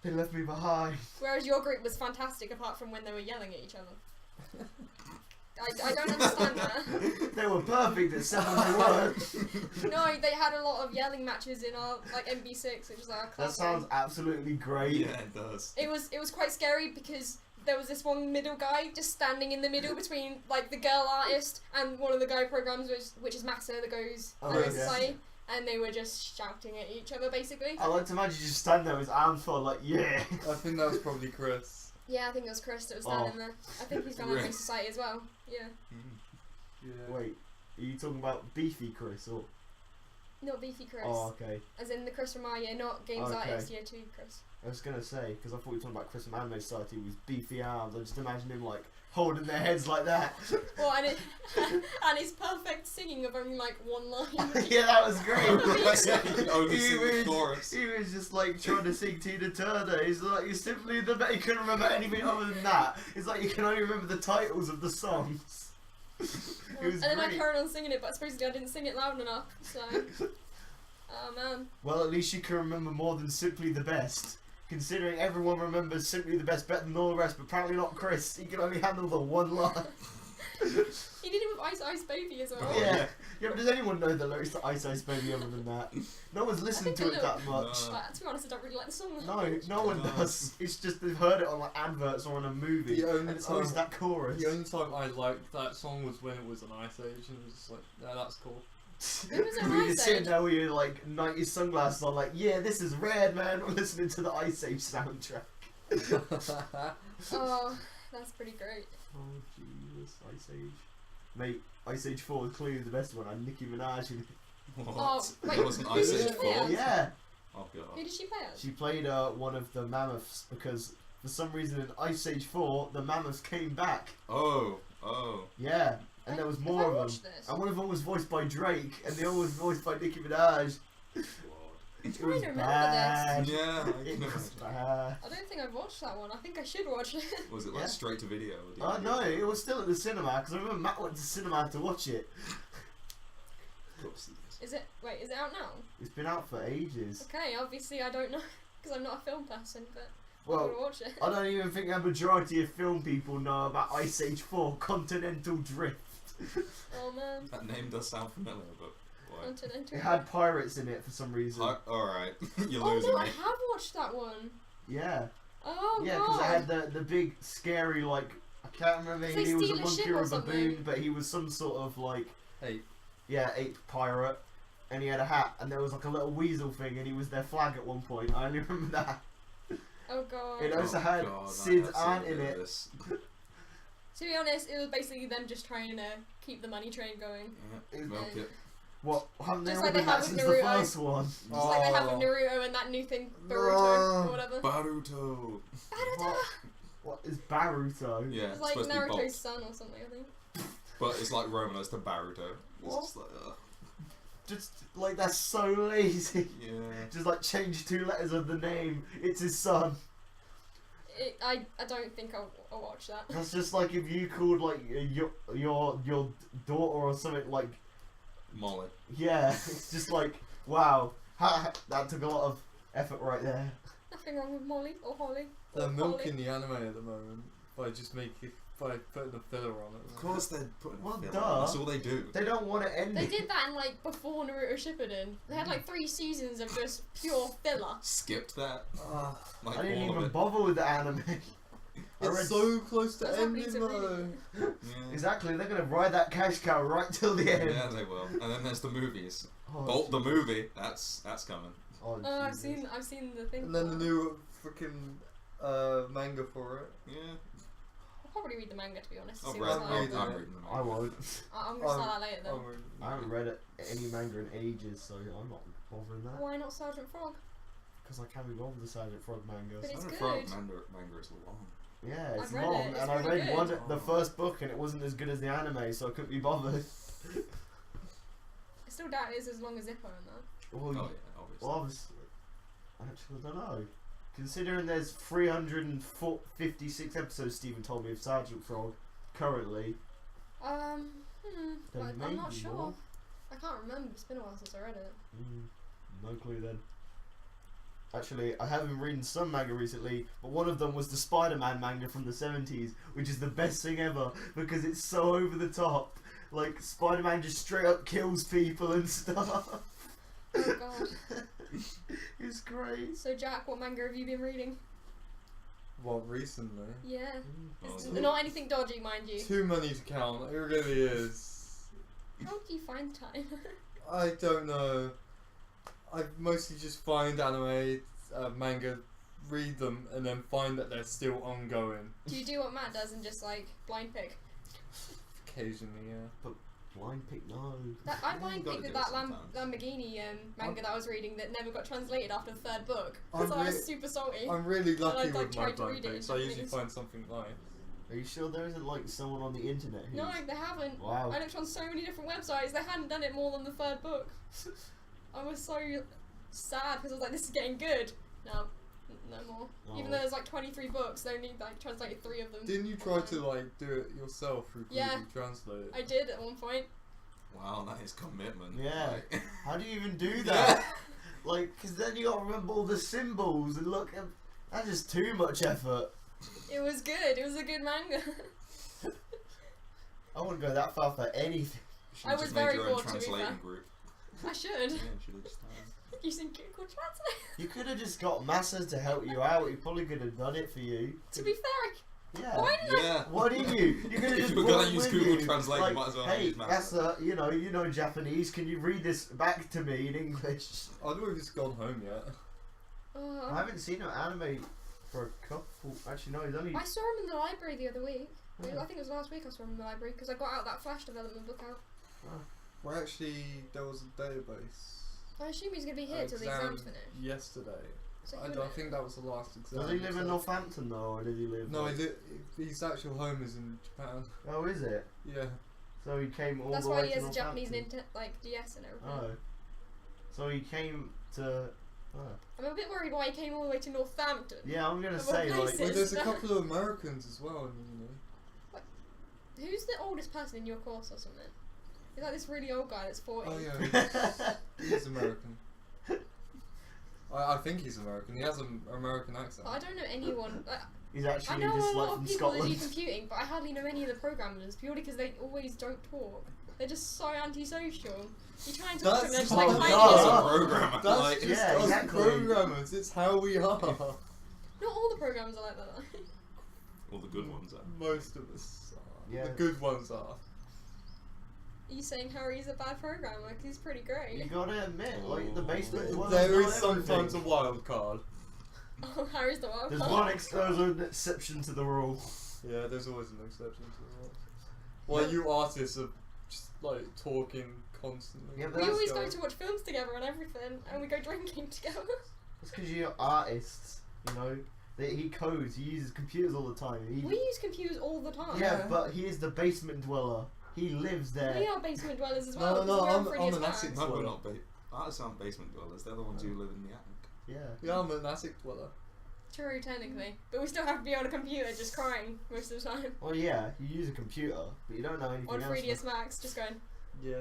They left me behind. Whereas your group was fantastic apart from when they were yelling at each other. I don't understand that. They were perfect at 7 to 1. No, they had a lot of yelling matches in our like MB6, which is our That class. sounds absolutely great. Yeah, it does. It was quite scary because there was this one middle guy just standing in the middle between like the girl artist and one of the guy programs, which is Massa that goes Oh, on yeah. society, and they were just shouting at each other basically. I like to imagine you just stand there with his arms full, like, yeah. I think that was probably Chris. Yeah, I think it was Chris that was Oh. standing there. I think he's gone on Really? to society as well. Yeah, Yeah. Wait, are you talking about Beefy Chris or? not Beefy Chris, Oh, okay. as in the Chris from our year, not Games Okay. Artist year 2 Chris. I was gonna say, because I thought you were talking about Chris from Anime Society with beefy arms. I just imagine him like holding their heads like that. Well, and it and his perfect singing of only like 1 line. Yeah, that was great. You can only He sing the was- chorus. He was just like trying to sing Tina Turner. He's like, you're simply the best. He couldn't remember anything other than that. It's like you can only remember the titles of the songs. It was And then I great. carried on singing it, but supposedly I didn't sing it loud enough. So, oh man. Well, at least you can remember more than simply the best. Considering everyone remembers simply the best better than all the rest, but apparently not Chris. He can only handle the 1 line. He did it with Ice Ice Baby as well. Oh, Yeah. Yeah, but does anyone know the lyrics to Ice Ice Baby other than that? No one's listened to think it a that much. No. But to be honest, I don't really like the song. No, no one No. does. It's just they've heard it on like adverts or on a movie, The only and it's always time- that chorus. The only time I liked that song was when it was on Ice Age, and it was just like, yeah, that's cool. It was on You're Ice sitting Age. there with your like 90s sunglasses on, like, yeah, this is rad, man. We're listening to the Ice Age soundtrack. Oh, that's pretty great. Oh Jesus, Ice Age, mate. Ice Age 4 is clearly the best one. And Nicki Minaj. What? Oh, wait, That wasn't who Ice did Age she play 4? as? Yeah, Oh Who god. did she play as? she played one of the mammoths because for some reason in Ice Age 4 the mammoths came back. Oh. Yeah, and there was Have more I of them. watched this? And one of them was voiced by Drake, and the other was voiced by Nicki Minaj. God. I'm It trying was to remember bad. this. Yeah, I It can was imagine. bad. I don't think I've watched that one. I think I should watch it. Was it like Yeah. straight to video? Or DVD? No, it was still at the cinema because I remember Matt went to cinema to watch it. Of course it is. Is it out now? It's been out for ages. Okay, obviously I don't know because I'm not a film person, but I'm Well, gonna watch it. I don't even think a majority of film people know about Ice Age 4 Continental Drift. Oh man, That name does sound familiar, but why? Continental. It had pirates in it for some reason. Alright, you're Oh losing no, I me. have watched that one. Yeah. Oh Yeah, god. because it had the big scary, like, I can't remember if They he was a steal a monkey ship or or a something. baboon, but he was some sort of, like, Hey, yeah, ape pirate. And he had a hat, and there was like a little weasel thing, and he was their flag at one point. I only remember that. Oh god. It also had God, I Sid's have seen aunt a in bit of it. this. To be honest, it was basically them just trying to keep the money train going. Yeah, milk it. What? Haven't they Just all like they been have that with since the Naruto. first one? Just like they have with Oh. Naruto and that new thing, Boruto No. or whatever. Baruto. Naruto! What is Baruto? Yeah, It's it's like supposed to be Naruto's Bolt, son or something, I think. but it's like Romanos to Baruto. It's What? just like, Just like that's so lazy. yeah. Just like change 2 letters of the name. It's his son. I don't think I'll watch that. That's just like if you called like your daughter or something like Molly. yeah. It's just like wow, that took a lot of effort right there. Nothing wrong with Molly or Holly. They're or milking Holly. the anime at the moment by just by putting a filler on it. Of course they're putting Well, filler. duh. That's all they do. They don't want to end They it. did that in like before Naruto Shippuden. They had like 3 seasons of just pure filler. Skipped that. Like I didn't all even of it. bother with the anime. I read It's so close to That's happening ending to though. Yeah. exactly. They're gonna ride that cash cow right till the end. Yeah, they will. And then there's the movies. Oh, The movie. That's coming. oh, Oh, I've Jesus. seen the thing. And then the new freaking manga for it. Yeah. I'll probably read the manga to be honest. I've see read. what's I'm like. reading I'm it. reading them. I won't. I'm gonna start that later then. I haven't read any manga in ages, so I'm not bothering that. Why not Sergeant Frog? Because I can't be bothered with the Sergeant Frog manga. But it's Sergeant good. Frog manga is long. Yeah, it's I've read long, it, it's and I really read good. the first book, and it wasn't as good as the anime, so I couldn't be bothered. I still doubt it is as long as Zippo and that. Well, Oh yeah, obviously. well, obviously, actually, I don't know. Considering there's 356 episodes, Stephen told me, of Sergeant Frog currently. Then I'm not maybe sure. more. I can't remember. It's been a while since I read it. No clue then. Actually, I have been reading some manga recently, but one of them was the Spider-Man manga from the 70s, which is the best thing ever because it's so over the top. Like, Spider-Man just straight up kills people and stuff. Oh god. It's great. So Jack, what manga have you been reading? What, recently? Yeah. Oh, It's yeah. not anything dodgy, mind you. Too many to count. It really is. How do you find time? I don't know. I mostly just find anime, manga, read them, and then find that they're still ongoing. Do you do what Matt does and just like blind pick? Occasionally, yeah. Blind pick, no. That, I Yeah, blind you gotta picked do it that sometimes. Lamborghini manga that I was reading that never got translated after the 3rd book. I'm So I was re- super salty. I'm really lucky I'd, like, with try my to blind read it in picks. I usually Japanese. find something nice. Are you sure there isn't like someone on the internet who's... No, they haven't. Wow. I looked on so many different websites. They hadn't done it more than the 3rd book. I was so sad because I was like, this is getting good. No, no more. Oh. Even though there's like 23 books, they only like translated 3 of them. Didn't you try to like do it yourself through Google Yeah. Translate? I did at one point. Wow, that is commitment. Yeah. Like, How do you even do that? Like, because then you gotta remember all the symbols and look, that's just too much effort. It was good. It was a good manga. I wouldn't go that far for anything. should I have was just made very your own bored, to be translating fair. group. I should. Yeah, should have just done. Using Google Translate. You could have just got Massa to help you out. He probably could have done it for you. To be fair, Yeah. why did Yeah. Why didn't you? You could have If just you were brought gonna it use with Google you. Translate, you like, might as well hey, use Massa. Massa, you know Japanese. Can you read this back to me in English? I don't know if it's gone home yet. I haven't seen an anime for a couple. Actually, no, he's only. I saw him in the library the other week. Yeah. I think it was last week I saw him in the library because I got out that Flash development book out. Well, actually, there was a database. I assume he's going to be here till the exam exam's finished. yesterday. So he I wouldn't- think that was the last exam. Does he live in so- Northampton though, or does he live? No, like- his actual home is in Japan. Oh, is it? Yeah. So he came all That's the why way he to has a Japanese Northampton. like DS and everything. Oh. So he came to. Oh. I'm a bit worried why he came all the way to Northampton. Yeah, I'm gonna Of all say like. places. Well, there's a that- couple of Americans as well in uni. Who's the oldest person in your course or something? Is that this really old guy that's 40? Oh yeah, he's American. I think he's American. He has an American accent. But I don't know anyone. He's I actually know just a like lot from of people that do Scotland. computing, but I hardly know any of the programmers purely because they always don't talk. They're just so antisocial. You try and talk to them, they're just like, Oh, hi, God. As Lizzie." a programmer, That's like, just Yeah, us exactly. programmers. It's how we are. Not all the programmers are like that. Though. all the good ones are. Most of us are. Yeah. The good ones are. Are you saying Harry's a bad programmer? 'Cause he's pretty You great. gotta admit, like the basement. dwellers There know is sometimes a everything. wild card. Oh, Harry's the wild There's card. one exception to the rule. Yeah, there's always an exception to the rule. Well, you artists are just like talking constantly. Yeah, but We that's always go- go to watch films together and everything, and we go drinking together. It's because you're artists, you know. He codes. He uses computers all the time. He, We use computers all the time. yeah, but he is the basement dweller. He lives there. We are basement dwellers as No, well. no, 'cause we I'm- are free I'm as an well. acid- No, we're not. Artists aren't basement dwellers. They're the ones who live in the attic. Yeah. Yeah, I'm an attic dweller. True, technically. But we still have to be on a computer just crying most of the time. Well, yeah, you use a computer, but you don't know anything On else. 3ds Max, just going. Yeah,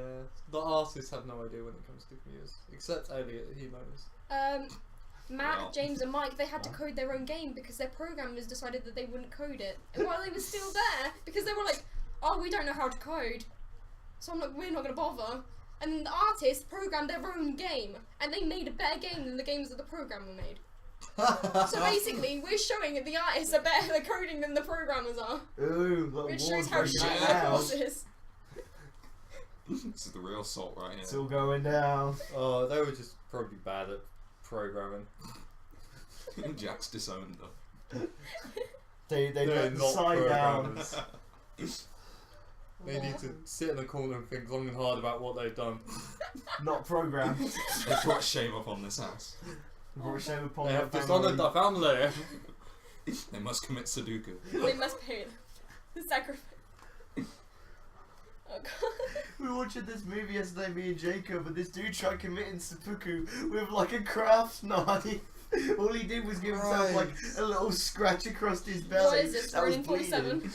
the artists have no idea when it comes to computers, except Elliot. He knows. Matt, Well. James, and Mike, they had to Wow. code their own game because their programmers decided that they wouldn't code it. And while they were still there, because they were like, oh, we don't know how to code. So I'm like, we're not going to bother. And then the artists programmed their own game. And they made a better game than the games that the programmer made. So basically, we're showing that the artists are better at coding than the programmers are. Ooh, look, Which war's shows how breaking shit out. their out. course is. This is the real salt right here. It's all going down. Oh, they were just probably bad at programming. Jack's disowned them. They They're let the not side down. programmers. They need to sit in a corner and think long and hard about what they've done. Not programmed. They brought shame upon this house. Brought shame upon They their have family. dishonored the family. They must commit Sudoku. They must pay the sacrifice. Oh god. We were watching this movie yesterday, me and Jacob, and this dude tried committing seppuku with like a craft knife. All he did was give himself like a little scratch across his belly. What is this, That was Ronin 47? bleeding.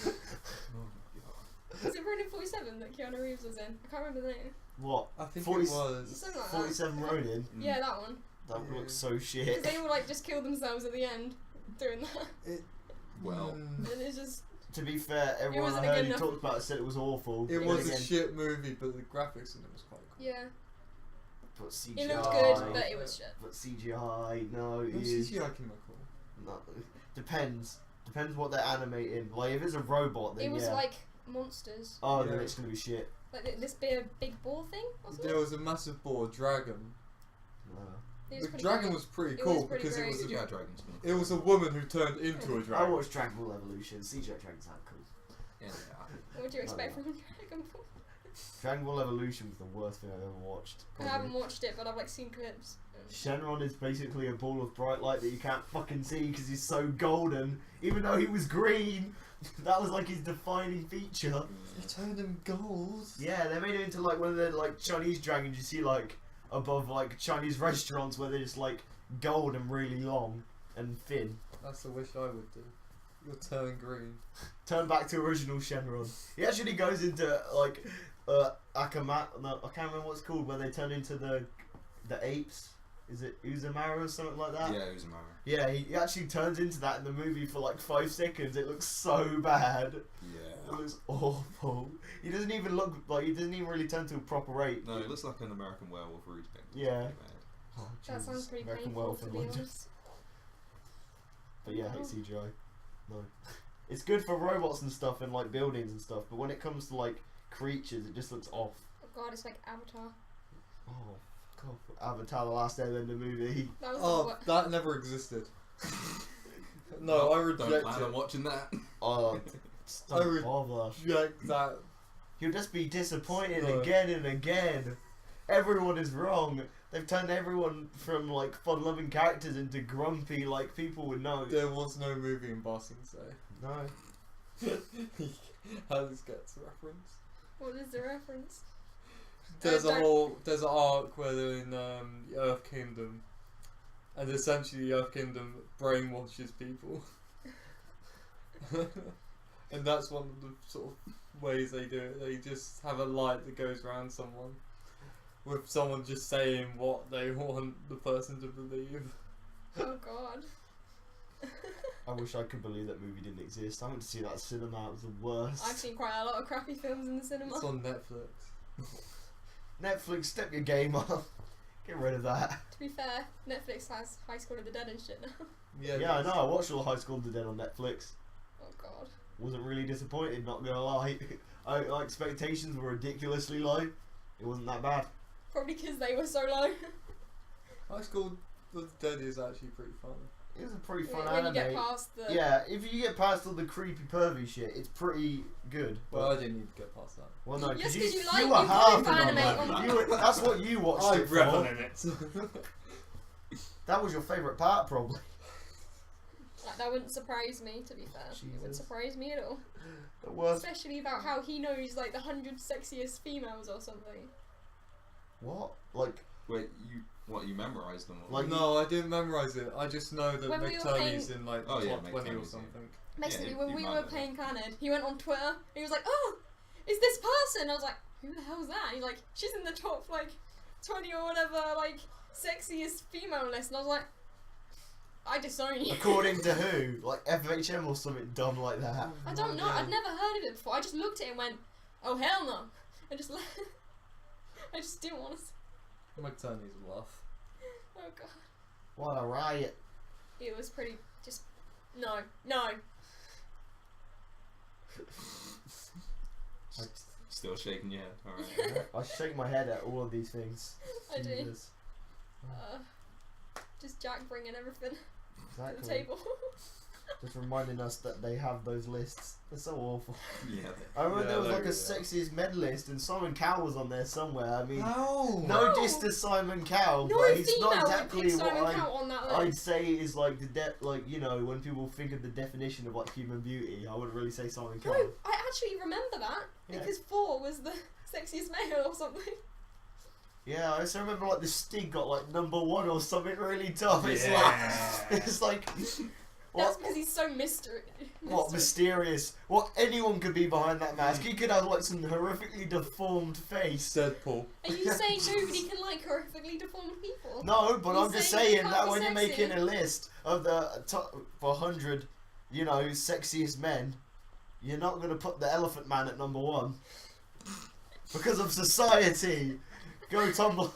Was it Ronin 47 that Keanu Reeves was in? I can't remember the name. What? I think 40 it was. Something like that. 47 Ronin? Yeah, that one. That Yeah. looks so Because shit. they all like just killed themselves at the end doing that. Well, And it's just. To be fair, everyone wasn't I a heard good who enough- talked about it said it was awful. It It was was a again, shit movie, but the graphics in it was quite cool. Yeah. But CGI. It looked good, but it was shit. But CGI, no, it No, is. CGI came out cool. No, depends. Depends what they're animating. Like, if it's a robot, then It was yeah. like monsters. Oh, then Yeah. it's gonna be shit. Like this big ball thing or something? There was a massive boar dragon. No. It was The pretty dragon cool. was pretty It cool was pretty because great. it was CGI dragons. it was a woman who turned into a I dragon. watched Dragon Ball Evolution. CGI dragons aren't cool. Yeah, they are. What would you expect Oh, from Dragon Ball? Dragon Ball Evolution was the worst thing I've ever watched. I haven't watched it, but I've like seen clips. Shenron is basically a ball of bright light that you can't fucking see because he's so golden. Even though he was green, that was like his defining feature. They turned him gold. Yeah, they made it into like one of the like Chinese dragons you see like above like Chinese restaurants where they're just like gold and really long and thin. That's the wish I would do. You're turning green. Turn back to original Shenron. He actually goes into like Akamat. No, I can't remember what it's called where they turn into the apes. Is it Uzumaki or something like that? Yeah, Uzumaki. Yeah, he actually turns into that in the movie for like 5 seconds. It looks so bad. It Yeah. looks awful. He doesn't even look like he doesn't even really turn to a proper ape. No, it looks like an American werewolf remake. It's Yeah. pretty bad. Oh, That Jesus. sounds pretty American painful, Werewolf to in be London. honest. But yeah, I hate CGI. No. It's good for robots and stuff and like buildings and stuff, but when it comes to like creatures, it just looks off. Oh god, it's like Avatar. Oh, God. Avatar: The Last Airbender movie. That was Oh, what? that never existed. No, I Don't reject plan on it. watching that. Oh, I don't would- bother. Reject that. You'll just be disappointed No. again and again. Everyone is wrong. They've turned everyone from like fun-loving characters into grumpy like people would know. There was no movie in Boston, so. No. How this gets a reference? What is the reference? There's don't- there's an arc where they're in the Earth Kingdom, and essentially the Earth Kingdom brainwashes people, and that's one of the sort of ways they do it. They just have a light that goes around someone, with someone just saying what they want the person to believe. Oh god. I wish I could believe that movie didn't exist. I went to see that at cinema. It was the worst. I've seen quite a lot of crappy films in the cinema. It's on Netflix. Netflix, step your game up. Get rid of that. To be fair, Netflix has High School of the Dead and shit now. Yeah, I know. I watched all High School of the Dead on Netflix. Oh god. Wasn't really disappointed, not gonna lie. My expectations were ridiculously low. It wasn't that bad. Probably because they were so low. High School of the Dead is actually pretty fun. It was a pretty fun when you anime. get past the. Yeah, if you get past all the creepy pervy shit, it's pretty good. Well, I didn't need to get past that. Well, no, Yes, because 'cause you like- were you half like in anime on that. on- You were, that's what you watched I it revel for. in it. That was your favourite part, probably. Like, that wouldn't surprise me, to be fair. It wouldn't Jesus. surprise me at all. The worst. Especially about how he knows like the 100 sexiest females or something. What? Like, Wait, you What, you memorised them? Or? Like- No, I didn't memorise it. I just know that When we were McTurney's playing- in like Oh, yeah, top 20 or McTurney's, something. Basically, Yeah, when you we might were know playing Canad, he went on Twitter and he was like, "Oh, is this person?" I was like, "Who the hell's that?" And he's like, "She's in the top like 20 or whatever, like sexiest female list." And I was like, "I disown you." According to who? Like FHM or something dumb like that. I don't know. I'd never heard of it before. I just looked at it and went, "Oh hell no!" I just I just didn't want to. McTurney's a laugh. Oh god, What a riot. it was pretty. Just no. Still shaking your head. Alright. I shake my head at all of these things. I do. Jesus. Just Jack bringing everything to the Exactly. table. Just reminding us that they have those lists. They're so awful. Yeah. I remember there was they're like a really sexiest men list and Simon Cowell was on there somewhere. I mean, No! no No. diss to Simon Cowell, No but he's female not would exactly pick Simon what Cowell on that list. I'd say is like like you know, when people think of the definition of like human beauty, I wouldn't really say Simon No, Cowell. I actually remember that Yeah. because 4 was the sexiest male or something. Yeah, I also remember like the Stig got like #1 or something really dumb. It's Yeah. like it's like That's what because he's so mystery. what mysterious. What anyone could be behind that mask. He could have like some horrifically deformed face. Deadpool. Are you saying nobody can like horrifically deformed people? No, but He's I'm just saying you saying can't that be when you're sexy. making a list of the top 100, you know, sexiest men, you're not gonna put the Elephant Man at #1 because of society. Go Tumblr.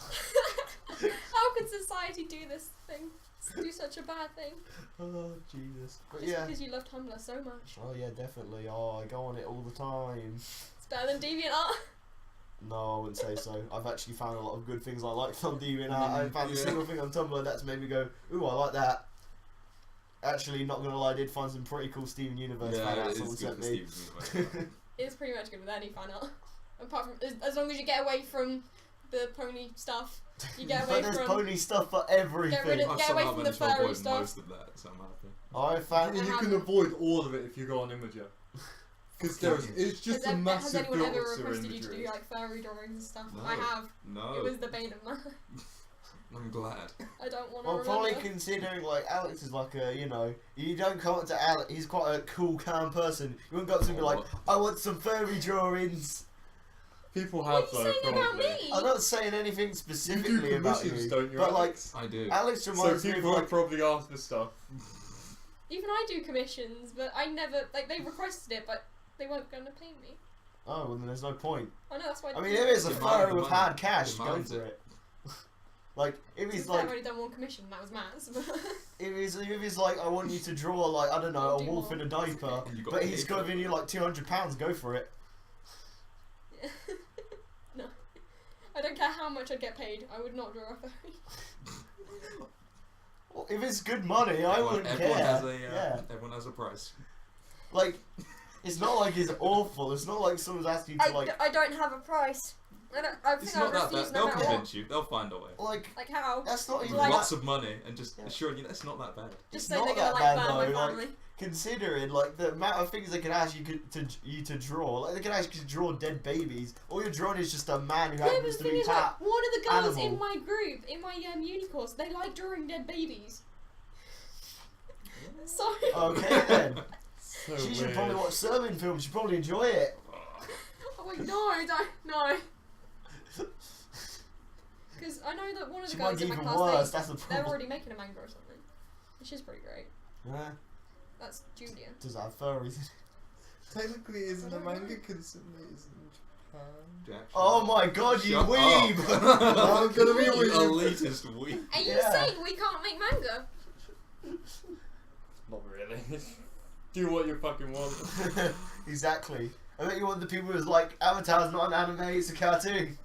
How could society do this thing? Do such a bad thing? Oh Jesus. But Just yeah. because you love Tumblr so much. Oh yeah, definitely. Oh, I go on it all the time. It's better than DeviantArt. No, I wouldn't say so. I've actually found a lot of good things I like from DeviantArt. I haven't found a Yeah. single thing on Tumblr that's made me go, ooh, I like that. Actually, not gonna lie, I did find some pretty cool Steven Universe fan Yeah, art it someone is good sent for me. Steven's Universe. It's pretty much good with any fan art. Apart from, as long as you get away from the pony stuff. You get away But there's from. pony stuff for everything. Get rid of- I've Get away somehow from the managed to furry avoid stuff. most of that, so I'm happy. I found You I can haven't. avoid all of it if you go on Imager. Because it's just a has massive anyone ever filter requested you to do imagery. like furry drawings and stuff? No. I have. No, It was the bane of mine. I'm glad. I don't want to well, remember. probably considering like Alex is like a, you know, you don't come up to Alex. He's quite a cool, calm person. You wouldn't go up to him and be like, I want some furry drawings. People What have are you though, saying about probably. me? I'm not saying anything You specifically do about commissions, you, don't you? but like Alex? I do. Alex So reminds me of people like have probably asked for stuff. Even I do commissions, but I never like they requested it, but they weren't going to pay me. oh, well then there's no point. I know that's why. I mean, if it's a Demand furry the with money. hard cash, go Demand for it. it. Like if he's I've like, already done one commission, and that was Matt's. if he's like, I want you to draw like I don't know I'll a do wolf more. in a diaper, And you got but paid he's for it. giving you like £200, go for it. No, I don't care how much I get paid. I would not draw a furry. Well, if it's good money, I wouldn't everyone care. has a yeah, everyone has a price. like it's not like it's awful. It's not like someone's asking you to like I don't have a price. I It's think not I that refuse bad. no They'll matter what. convince you. They'll find a way. Like how? that's not With even Like- lots of money and just Yeah. assuring you that's not that bad. Just it's say not they're gonna that like bad burn my though, like- family. considering like the amount of things they can ask you to draw. Like they can ask you to draw dead babies. All you're drawing is just a man who Yeah, but happens the to thing be is, like, fat. one of the girls in animal. my group, in my uni course, they like drawing dead babies. So. Okay then. So She should weird. probably watch Serbian films. She'd probably enjoy it. Oh wait, no. Because I know that one of She the might girls get in my even class, worse. That's the they're problem. already making a manga or something, which is pretty great. Yeah. That's Julia. Does that have furries? Technically, isn't I a don't know. manga constantly isn't in Japan? Jack, Oh my god, you Shut weeb! I'm gonna be a You weeb. elitist weeb. Are you Yeah. saying we can't make manga? Not really. Do what you fucking want. Exactly. I bet you want the people who's like, Avatar's not an anime, it's a cartoon.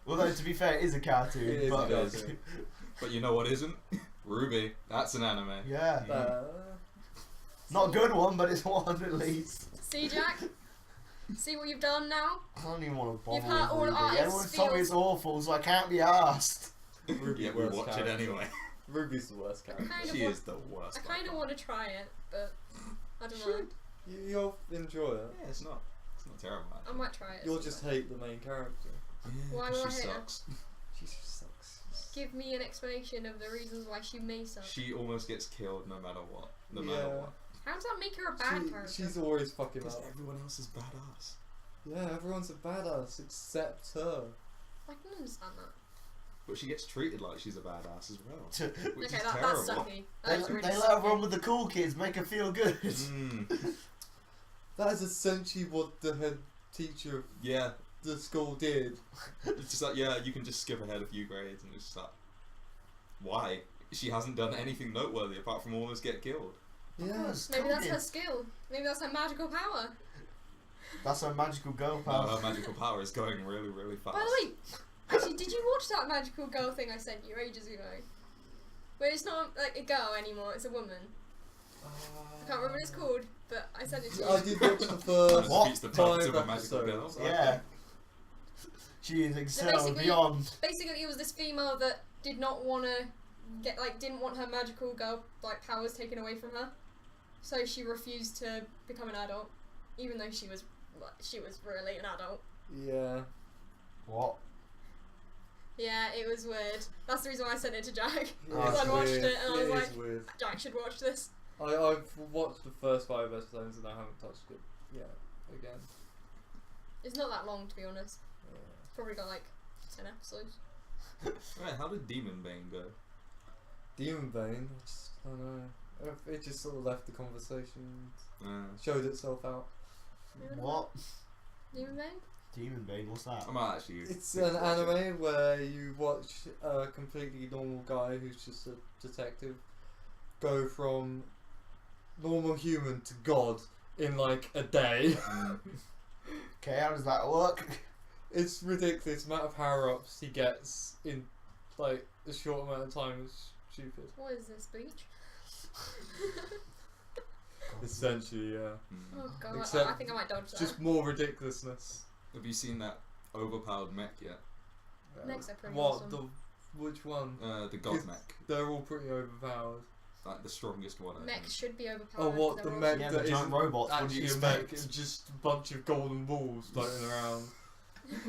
Although, to be fair, it is a cartoon. It is but, a cartoon. But you know what isn't? Ruby. That's an anime. Yeah. Uh, Not a good one, but it's one at least. See, Jack? See what you've done now? I don't even want to bother You've hurt all with Ruby. artists' Everyone's told me feels. it's awful, so I can't be asked. Ruby's Yeah, the we worst watch character. it anyway. Ruby's the worst character. Kind of She want- is the worst. I kind of want to try it, but I don't know. You'll enjoy it. Yeah, it's not terrible. I might try it. You'll just hate the main character. Why will I she hate her? sucks. She just sucks. give me an explanation of the reasons why she may suck. She almost gets killed no matter what. No Yeah. matter what. How does that make her a bad character? She's always fucking Because up. everyone else is badass. Yeah, everyone's a badass except her. I can understand that. But she gets treated like she's a badass as well. Which Okay, is that's terrible. sucky. They, That's really they let her sucky. run with the cool kids, make her feel good. That is essentially what the head teacher of Yeah. the school did. It's just like, yeah, you can just skip ahead a few grades and it's just like, why? She hasn't done anything noteworthy apart from almost get killed. Yes. Maybe that's her skill. Maybe that's her magical power. That's her magical girl No, power. her magical power is going really, really fast. By the way, actually, did you watch that magical girl thing I sent you ages ago? Where it's not like a girl anymore, it's a woman. I can't remember what it's called, but I sent it to you. I did watch the Kind first of What? defeats the purpose 5 of a magical girl. episodes. Yeah. She is excelled basically- beyond. Basically, it was this female that did not want to didn't want her magical girl powers taken away from her, so she refused to become an adult, even though she was really an adult. Yeah. What? Yeah, it was weird. That's the reason why I sent it to Jack. Oh, Because it's I watched weird. it and I was It like, is weird. Jack should watch this. I've watched the first 5 episodes and I haven't touched it yet again. It's not that long, to be honest. Yeah. Probably got 10 episodes. Right, how did Demon Bane go? Demon Bane, I don't know. It just sort of left the conversation, Uh, showed itself out. What? Demon Bane? Demon Bane, what's that? I might actually. It's an anime where you watch a completely normal guy who's just a detective go from normal human to god in a day. Okay, how does that work? It's ridiculous the amount of power-ups he gets in a short amount of time is stupid. What is this, Bleach? Essentially, yeah. Oh god, Except I think I might dodge that. Just more ridiculousness. Have you seen that overpowered mech yet? Next they're pretty What? awesome. Which one? The God Is- mech. They're all pretty overpowered. Like the strongest one. I Mechs think. should be overpowered. Oh, what, they're the awesome. mech Yeah, that the giant isn't robots, what do you actually a mech, expect? it's just a bunch of golden balls floating around.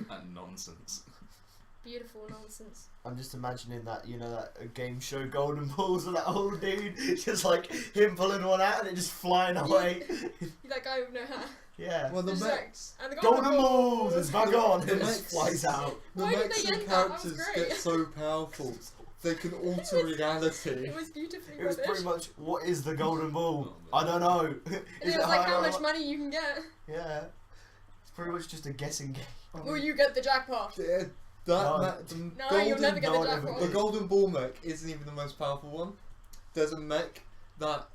That nonsense. Beautiful nonsense. I'm just imagining that, that game show Golden Balls and that old dude, just him pulling one out and it just flying away. You that guy with no hair. Yeah. Well, the Just mechs, and the Golden Balls! It's back on! The And it mechs- just flies out. the Why did mechs they and end that? That was characters great. get so powerful. They can alter reality. It was beautifully It was rubbish. pretty much, what is the Golden Ball? Oh, I don't know. And Is it was like higher how or much low? money you can get. Yeah. It's pretty much just a guessing game. Will you get the jackpot? Yeah, No. the No, you'll never get no, the never jackpot. The golden ball mech isn't even the most powerful one. There's a mech that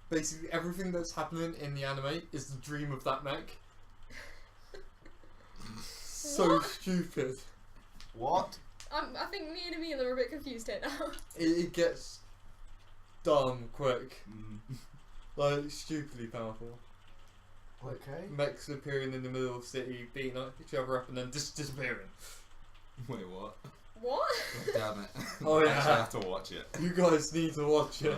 basically everything that's happening in the anime is the dream of that mech. So What? stupid. What? I think me and Emil are a bit confused here now. It gets dumb quick. Mm. Stupidly powerful. Okay. Mechs appearing in the middle of the city, beating each other up and then just disappearing. Wait, what? What? God damn it. Oh, I yeah. actually have to watch it. You guys need to watch it.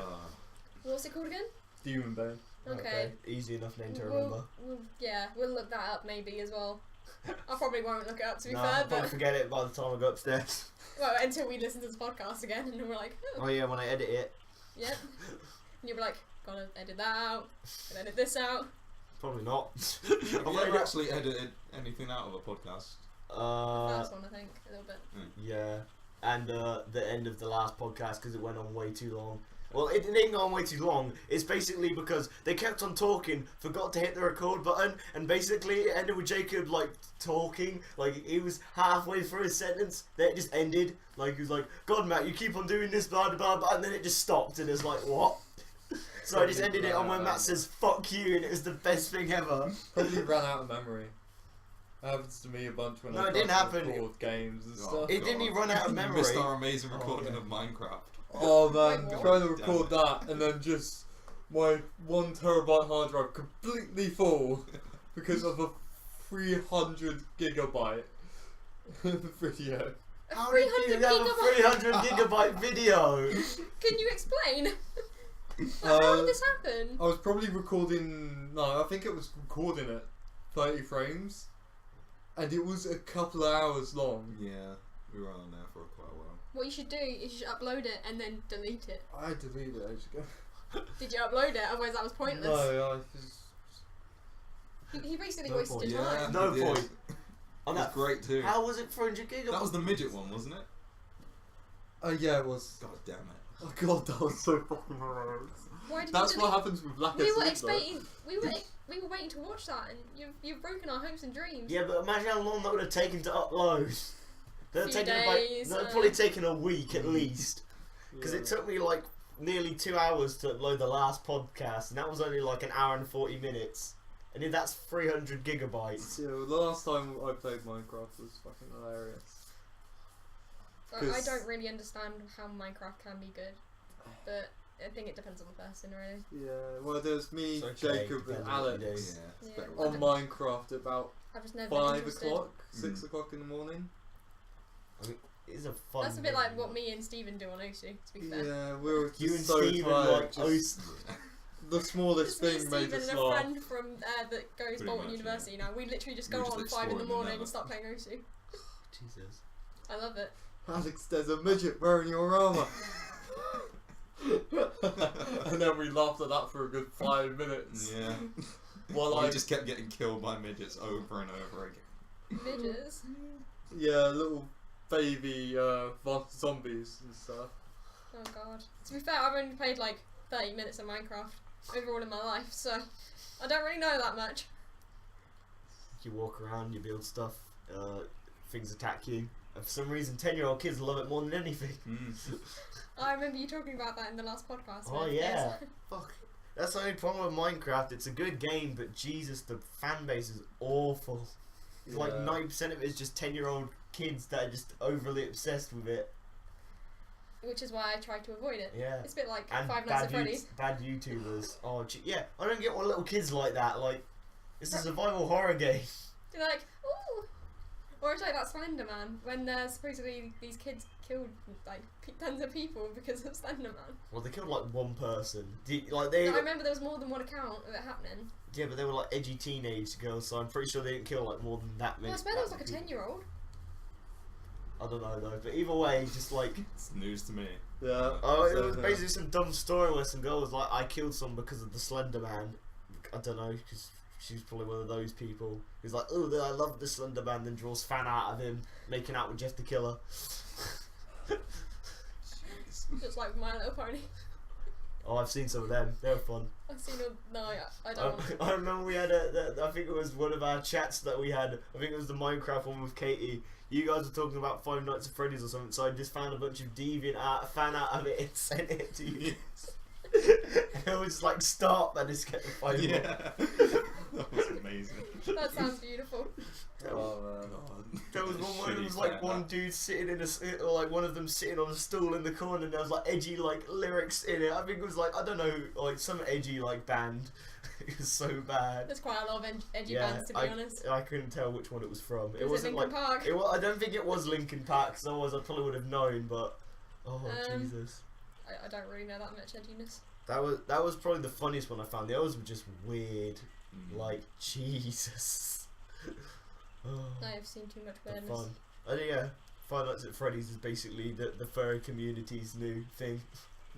What's it called again? Demon Bane. Okay. Easy enough name to remember. We'll look that up maybe as well. I probably won't look it up to be Nah, fair, I'll probably but forget it by the time I go upstairs. well, until we listen to this podcast again and we're like, Oh yeah, when I edit it. yep. And you'll be like, gotta edit that out, and edit this out. Probably not. Have I've you only ever got- actually edited anything out of a podcast? First one, I think, a little bit. Yeah, and the end of the last podcast because it went on way too long. Well, it didn't go on way too long. It's basically because they kept on talking, forgot to hit the record button, and basically it ended with Jacob talking. He was halfway through his sentence, then it just ended. He was like, "God, Matt, you keep on doing this, blah blah blah," and then it just stopped, and it's like, what? So I just ended it on when Matt says "fuck you," and it was the best thing ever. Probably ran out of memory. That happens to me a bunch when No, I it didn't try to happen. record games and Oh, stuff. It didn't even run out of You memory. missed our amazing Oh, recording yeah. of Minecraft. Oh man, Wait, what? trying to Damn record it. that and then just my 1 terabyte hard drive completely full because of a 300 gigabyte video. How did you have a 300 gigabyte video? Can you explain? Uh, How did this happen? I was probably recording. No, I think it was recording at 30 frames, and it was a couple of hours long. Yeah, we were on there for quite a while. What you should do is you should upload it and then delete it. I deleted it ages ago. Did you upload it? Otherwise that was pointless. No, He basically No wasted point. your Yeah, time. No he did. point. That was great too. How was it 400 gigabytes? That was the midget one, wasn't it? yeah, it was. God damn it. Oh god, that was so fucking hilarious. Why did That's you what delete? happens with Black We were Sleep, expecting. We were waiting to watch that, and you've broken our hopes and dreams. Yeah, but imagine how long that would have taken to upload. They're Few taking days, they're probably taking a week at least. Because it took me like nearly 2 hours to upload the last podcast, and that was only like an hour and 40 minutes. And if that's 300 gigabytes. Yeah, well, the last time I played Minecraft was fucking hilarious. I don't really understand how Minecraft can be good, but I think it depends on the person, really. Yeah, well, there's me, It's okay, Jacob, and depends on what you Alex Yeah, it's Yeah. better. on Minecraft about I've just never been 5 interested. o'clock, Mm. 6 o'clock in the morning. It's a fun That's a bit like game. what me and Steven do on Osu, to be fair. Yeah, we were You just and so Steven tired. like Just the smallest Just me, thing made Steven, us and a laugh. friend from that goes Pretty Bolton much, University now. We literally just We go were on just 5 in the exploring the morning nether. and start playing Osu. Jesus. I love it. Alex, there's a midget wearing your armour. And then we laughed at that for a good 5 minutes. Yeah. While We I just kept getting killed by midgets over and over again. Midges. yeah, little baby zombies and stuff. Oh god. To be fair, I've only played like 30 minutes of Minecraft overall in my life, so I don't really know that much. You walk around, you build stuff, things attack you. And for some reason, 10-year-old kids love it more than anything. I remember you talking about that in the last podcast. Oh man. yeah. Fuck. That's the only problem with Minecraft. It's a good game, but Jesus, the fan base is awful. It's like Yeah. 90% of it is just 10-year-old kids that are just overly obsessed with it. Which is why I try to avoid it. Yeah. It's a bit like And Five Nights at Freddy's. bad YouTubers. Oh, yeah. I don't get why little kids like that. Like, it's a survival horror game. You're like, ooh. Or it's like that Slender Man, when supposedly these kids killed like tons of people because of Slender Man. Well, they killed like one person. I I remember there was more than one account of it happening. Yeah, but they were like edgy teenage girls, so I'm pretty sure they didn't kill like more than that many. Well, I swear there was like a 10-year-old. I don't know though, but either way, just like It's news to me. Yeah. oh, it so, was basically some dumb story where some girl was like, I killed someone because of the Slender Man. I don't know, because she's probably one of those people who's like, oh, I love the Slender Man, then draws fan out of him making out with Jeff the Killer. Just like My Little Pony. Oh, I've seen some of them. They were fun. I've seen all. No, I don't. I remember we had I think it was one of our chats that we had. I think it was the Minecraft one with Katie. You guys were talking about Five Nights at Freddy's or something, so I just found a bunch of deviant fan out of it and sent it to you. And it was like, stop, and just kept fighting. Yeah. That was amazing. That sounds beautiful. Oh man. God. There was one where there Shitty was like fan one art. dude sitting in a, or like one of them sitting on a stool in the corner, and there was like edgy like lyrics in it. I think it was like, I don't know, like some edgy like band. It was so bad. There's quite a lot of edgy bands, to be honest. I couldn't tell which one it was from. It Was it wasn't Linkin like Park? I don't think it was Linkin Park, because otherwise I probably would have known. But oh Jesus, I don't really know that much edginess. that was probably the funniest one I found. The others were just weird. Mm. Like Jesus. Oh, I've seen too much the weirdness. fun. Oh yeah, Five Nights at Freddy's is basically the furry community's new thing.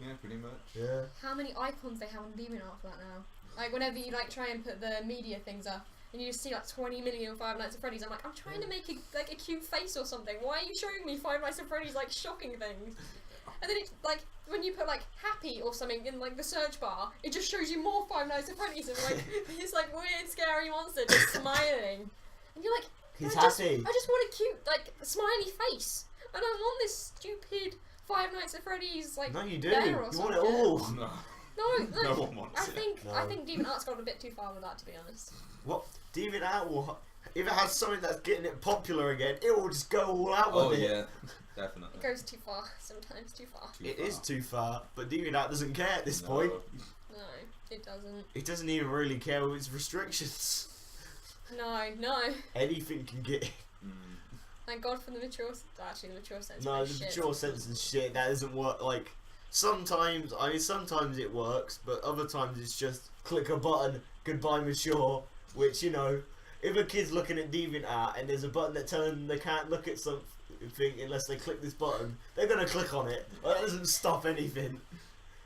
Yeah, pretty much. Yeah. How many icons they have on DeviantArt for that now? Like whenever you like try and put the media things up, and you just see like 20 million Five Nights at Freddy's, I'm like, I'm trying to make a cute face or something. Why are you showing me Five Nights at Freddy's like shocking things? And then it's like when you put like happy or something in like the search bar, it just shows you more Five Nights at Freddy's and like this like weird scary monster just smiling. And you're like, He's I just happy. want a cute like smiley face. I don't want this stupid Five Nights at Freddy's like No, you do. bear You or want something. it all. No. No, No one wants I it. think No. I think DeviantArt's gone a bit too far with that, to be honest. What? DeviantArt will, if it has something that's getting it popular again, it will just go all out Oh with it. yeah, definitely. It goes too far sometimes, too far. It is too far, but DeviantArt doesn't care at this No. point. No, it doesn't. It doesn't even really care with its restrictions. No. Anything can get it. Mm. Thank God for the mature. Actually, the mature sense. No, is the shit. mature sense and shit, that doesn't work. Like, sometimes it works, but other times it's just click a button, goodbye mature, which, you know, if a kid's looking at DeviantArt and there's a button that tells them they can't look at think unless they click this button, they're gonna click on it. Like, that doesn't stop anything.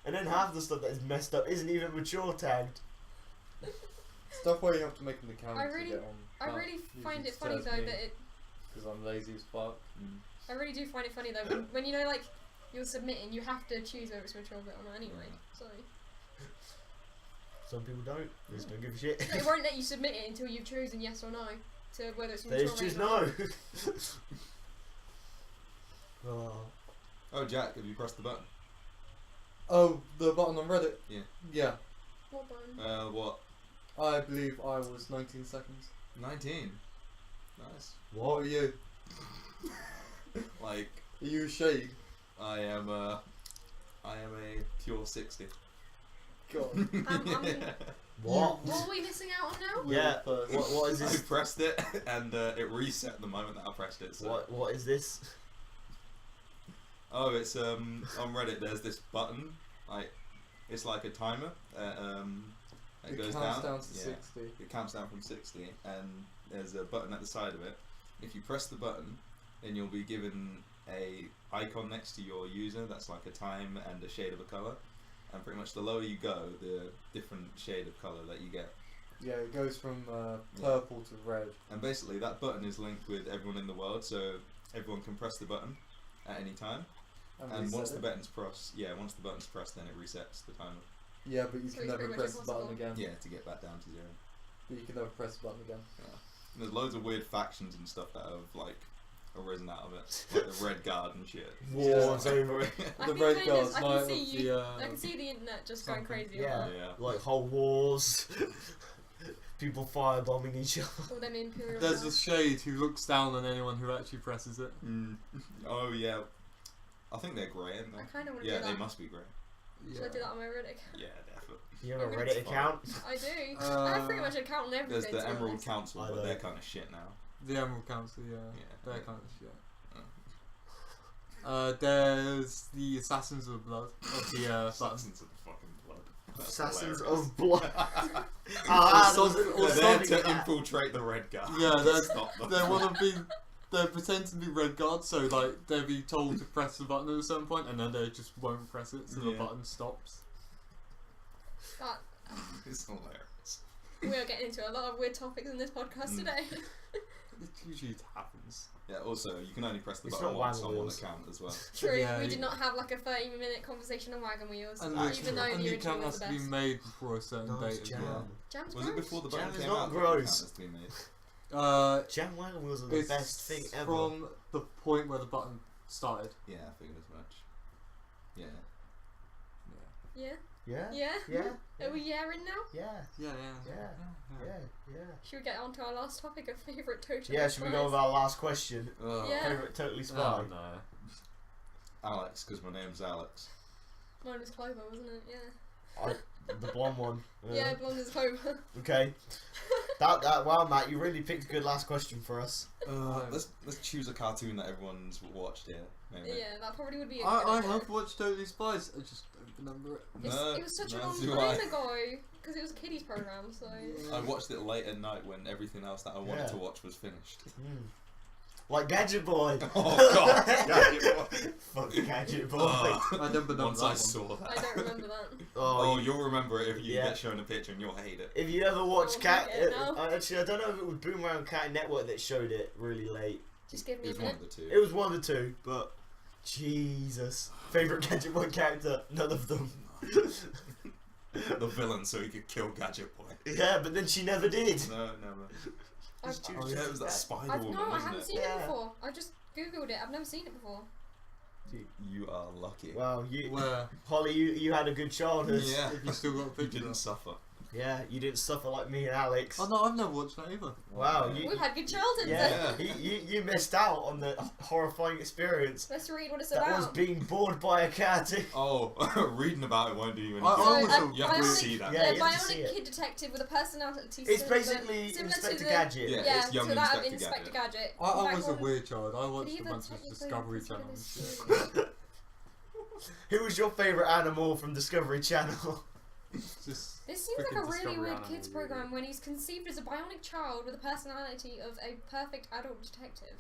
And then half the stuff that is messed up isn't even mature tagged. Stuff where you have to make an account I to really- get on. I really find it funny though that it. Because I'm lazy as fuck. I really do find it funny though when you know like you're submitting, you have to choose whether it's mature bit or not anyway. So Some people don't. They just don't give a shit. it won't let you submit it until you've chosen yes or no to whether it's They mature. just choose or not. no. Oh. Oh, Jack, have you pressed the button? Oh, the button on Reddit? Yeah. Yeah. What button? What? I believe I was 19 seconds. 19. Nice. What are you? Like, Are you a shade? I am a pure 60. God. What? What are we missing out on now? Yeah. First. What is I this? pressed it and it reset the moment that I pressed it. So. What is this? Oh, it's on Reddit. There's this button, like it's like a timer. It goes counts down. to 60. It counts down from 60, and there's a button at the side of it. If you press the button, then you'll be given a icon next to your user that's like a time and a shade of a color. And pretty much the lower you go, the different shade of color that you get. Yeah, it goes from purple to red. And basically, that button is linked with everyone in the world, so everyone can press the button at any time. And reset once the it. button's pressed, then it resets the timer. Yeah, but you So can it's never pretty much press the button impossible. again. Yeah, to get back down to 0. But you can never press the button again. And there's loads of weird factions and stuff that have like arisen out of it, like the Red Guard and shit. Wars over it. I The can Red kind Guards, of, I Night can of see you. the, I can see the internet just going something. crazy. Yeah. Over Yeah. Like whole wars. People firebombing each other. all them imperial. There's a guys. shade who looks down on anyone who actually presses it. Oh yeah, I think they're grey, aren't I they? kind of want to Yeah, do they that. must be grey. Should I do that on my Reddit account? Yeah, definitely. You have a Maybe Reddit it's fine. account? I do. I have pretty much an account on everything. There's the to be Emerald honest. Council, I but know. they're kind of shit now. The Emerald Council, yeah. Yeah. They're kind of shit. Oh. There's the Assassins of Blood of the button. Assassins of the fucking blood. That's Assassins hilarious. of Blood. They're there Sonic to that. infiltrate the Red Guard. Yeah, they're- Stop them. They want to be. They pretend to be Red Guards, so like they'll be told to press the button at a certain point, and then they just won't press it, so the Yeah. button stops. That, It's hilarious. we are getting into a lot of weird topics in this podcast today. It usually happens. Yeah. Also, you can only press the It's button not once wagon on one wheels. account as well. True, Yeah, we you- did not have like a 30-minute conversation on wagon wheels, And even though and the the original account was has the to be best. made before a certain No, it's date as jam. well. Jam's Was it gross. before the Jam button is came not out? that gross. account has to be made? Jam wagon wheels are the It's best thing ever. from the point where the button started. Yeah, I figured as much. Yeah. Yeah? Yeah? Yeah? Yeah? Are we in now? Yeah. Yeah, Yeah. Should we get on to our last topic of favourite Totally Yeah, should we go with our last question? Oh, Yeah. Favourite Totally Spy? Oh no. Alex, because my name's Alex. Mine was Clover, wasn't it? Yeah. The blonde one. Yeah, blonde is Clover. Okay. Wow, Matt, you really picked a good last question for us. Let's choose a cartoon that everyone's watched here. Maybe. Yeah, that probably would be a good I idea. have watched Totally Spies. I just don't remember it. It was such a long do time I. ago, because it was a kiddies program, so... I watched it late at night when everything else that I wanted Yeah. to watch was finished. Like Gadget Boy. Oh god, Gadget Boy. Fuck Gadget Boy. Oh, I don't remember once that I one. saw I that. don't remember that. Oh, you'll remember it if you Yeah. get shown a picture and you'll hate it. If you ever watch Oh, Cat, okay, no. actually I don't know if it was Boomerang Cat Network that showed it really late. Just give me It a was one minute. of the two. It was one of the two, but Jesus, favorite Gadget Boy character, none of them. The villain, so he could kill Gadget Boy. Yeah, but then she never did. No, never. I've, Oh yeah, it was that Spider I've, Woman, no, I wasn't haven't it? seen Yeah. it before. I just googled it. I've never seen it before. You are lucky. Wow, you, Where Holly, you had a good childhood. Yeah, if you still got a you picture. didn't suffer. Yeah, you didn't suffer like me and Alex. Oh no, I've never watched that either. Wow, you, We've had good childhoods yeah, then. you missed out on the horrifying experience Let's read what it's that was about. being bored by a cat. Oh, reading about it won't do you any I good. also- You have to bionic- see that. Yeah, a you have to see bionic it. kid detective with a personality It's similar- basically similar Inspector to the, Gadget. Yeah. Yeah, it's young to that of Inspector Inspector Gadget. Gadget. I In fact, was a one- weird child. I could watched you a even bunch of technically Discovery consider channels. this series? Who was your favourite animal from Discovery Channel? Just This seems like a freaking really Discovery weird Animal, kids really. program when he's conceived as a bionic child with a personality of a perfect adult detective.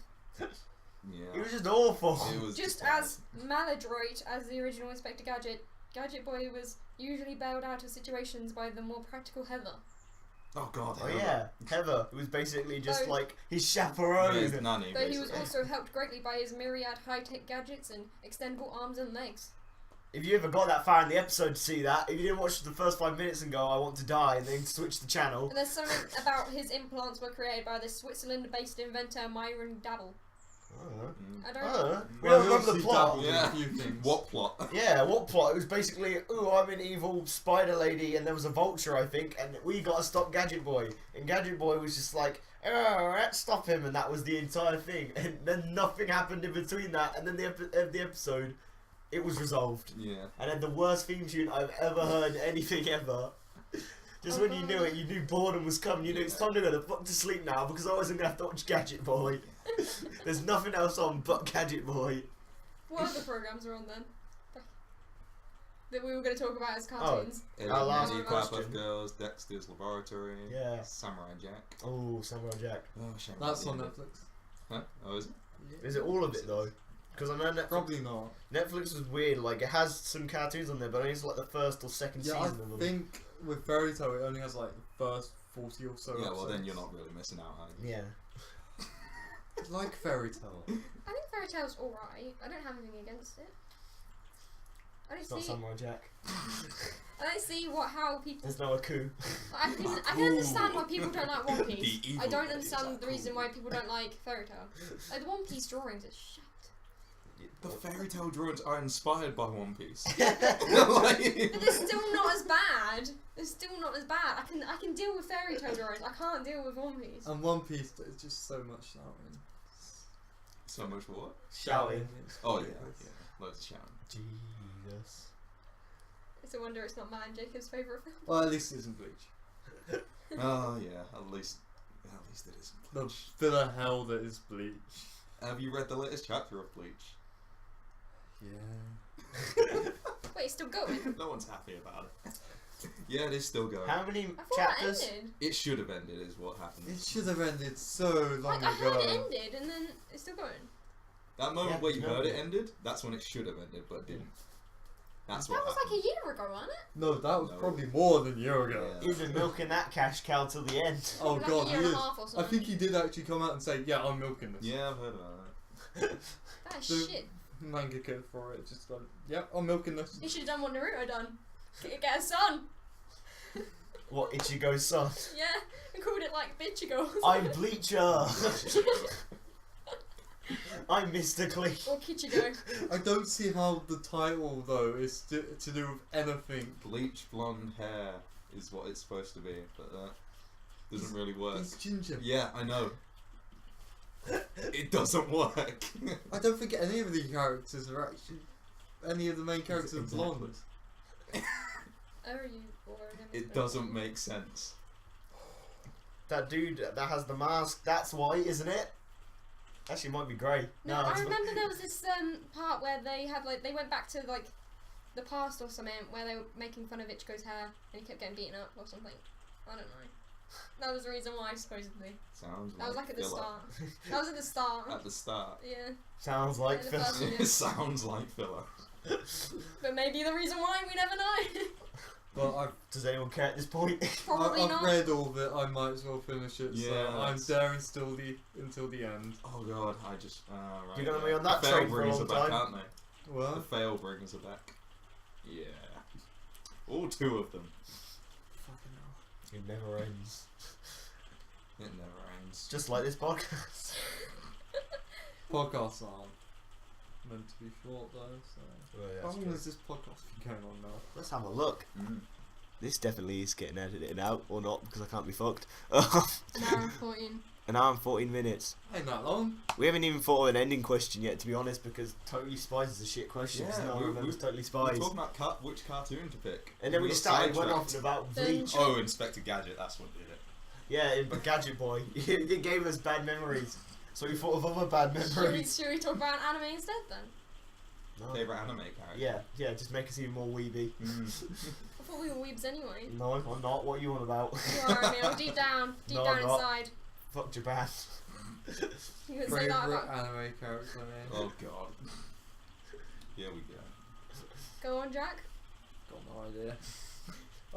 Yeah. He was just awful. It was Just bad. as maladroit as the original Inspector Gadget, Gadget Boy was usually bailed out of situations by the more practical Heather. Oh god. Oh yeah, Heather. It was basically just So- like his Yeah, chaperone. his nanny, Though he was basically. also helped greatly by his myriad high-tech gadgets and extendable arms and legs. If you ever got that far in the episode to see that, if you didn't watch the first 5 minutes and go, I want to die, and then switch the channel. And there's something about his implants were created by the Switzerland-based inventor Myron Dabble. Mm. I don't know. We Well, don't he remember the obviously plot. dabbled in Yeah. a few things. What plot? Yeah, what plot? It was basically, ooh, I'm an evil spider lady, and there was a vulture, I think, and we gotta stop Gadget Boy. And Gadget Boy was just like, oh, let's stop him, and that was the entire thing. And then nothing happened in between that, and then the episode, it was resolved. Yeah. And then the worst theme tune I've ever heard, anything ever. Just when you knew it, you knew boredom was coming. You knew it's time to go the fuck to sleep now because I wasn't gonna have to watch Gadget Boy. There's nothing else on but Gadget Boy. What other programs are on then? That we were going to talk about as cartoons. Our last Powerpuff question. Girls, Dexter's Laboratory, Yeah. Samurai Jack. Oh, Samurai Jack. Oh, shame That's about on the end. Netflix. Huh? Oh, is it? Is it all of it though? Because I know Netflix. Probably not. Netflix was weird. Like it has some cartoons on there, but only it's like the first or second Yeah, season of I them. think with Fairy Tail it only has like the first 40 or so. Yeah, well then episodes. you're not really missing out, are you? Yeah. Like Fairy Tail. I think Fairy Tail's alright. I don't have anything against it. I don't It's not see. Samurai Jack. I don't see how people. There's no Aku. I can understand why people don't like One Piece. The evil I don't ladies understand are the reason cool. why people don't like Fairy Tail. Like the One Piece drawings are shit. The fairy tale drawings are inspired by One Piece. But they're still not as bad. They're still not as bad. I can deal with Fairy Tail drawings. I can't deal with One Piece. And One Piece, there's just so much shouting. So much for what? Shouting. Oh yeah, Yes. yeah. Loads of shouting. Jesus. It's a wonder it's not mine, Jacob's favourite film. Well, at least it isn't Bleach. Oh yeah, at least it isn't The Bleach. filler hell that is Bleach. Have you read the latest chapter of Bleach? Yeah. Wait, it's still going? No one's happy about it. Yeah, it is still going. How many I thought chapters? that ended. It should have ended, is what happened. It should have ended so long Like, I heard it ago. ended and then it's still going. That moment Yeah, where you no. heard it ended, that's when it should have ended, but it didn't. That's That what was happened. like a year ago, wasn't it? No, that was No. probably more than a year ago. Yeah. He's been milking that cash cow till the end. Oh Like god, a he year and is. a half or I something. think he did actually come out and say, yeah, I'm milking this. Yeah, I've heard about that. That is The- shit. Manga kid for it, just gone, yeah, I'm milking this. He should have done what Naruto done. Get a son. What, Ichigo's son? Yeah, and called it like Bitchigo. I'm Bleacher. I'm Mr. Clean. Or Kichigo. I don't see how the title, though, is to do with anything. Bleach blonde hair is what it's supposed to be, but that doesn't really work. He's ginger. Yeah, I know. It doesn't work. I don't think any of the characters are actually. Any of the main characters are blonde. Are you or It doesn't make sense. That dude that has the mask, that's white, isn't it? Actually, it might be grey. No, I it's remember there was this part where they had like they went back to like the past or something where they were making fun of Ichigo's hair and he kept getting beaten up or something. I don't know. That was the reason why, supposedly. Sounds That was like at the filler. start. That was at the start. At the start. Yeah. Sounds like Yeah, the Phil. first one. It sounds like filler. But maybe the reason why, we never know. But I've, Does anyone care at this point? Probably I've not. read all of it, I might as well finish it, so Yeah, I'm that's- daring until the end. Oh god, I just. Right, You're gonna yeah. be on that the train fail for a bringers long are back, time. aren't they? The Well, fail bringers are back. Yeah. All two of them. fucking hell. It never ends. It never ends. Just like this podcast. Podcasts aren't meant to be short though, so. How long has this podcast been going on now? Let's have a look. Mm. This definitely is getting edited out, or not, because I can't be fucked. An hour and 14. An hour and 14 minutes. Ain't that long. We haven't even thought of an ending question yet, to be honest, because Totally Spies is a shit question. Yeah, no one we- remembers we- Totally We're Spies. talking about which cartoon to pick. And then we got just started went sidetracked. off about Then- Bleach. Oh, Inspector Gadget, that's what did it. Yeah, in Gadget Boy. It gave us bad memories. So we thought of other bad memories. Should we talk about anime instead then? No. Favourite anime character? Yeah, just make us even more weeby. Mm. I thought we were weebs anyway. No, I'm not. What are you on about? You are, Emil. Deep down No, I'm not. inside. Fuck Japan. You can say that Favorite about. anime character name? Oh god. Here we go. Go on, Jack. Got no idea.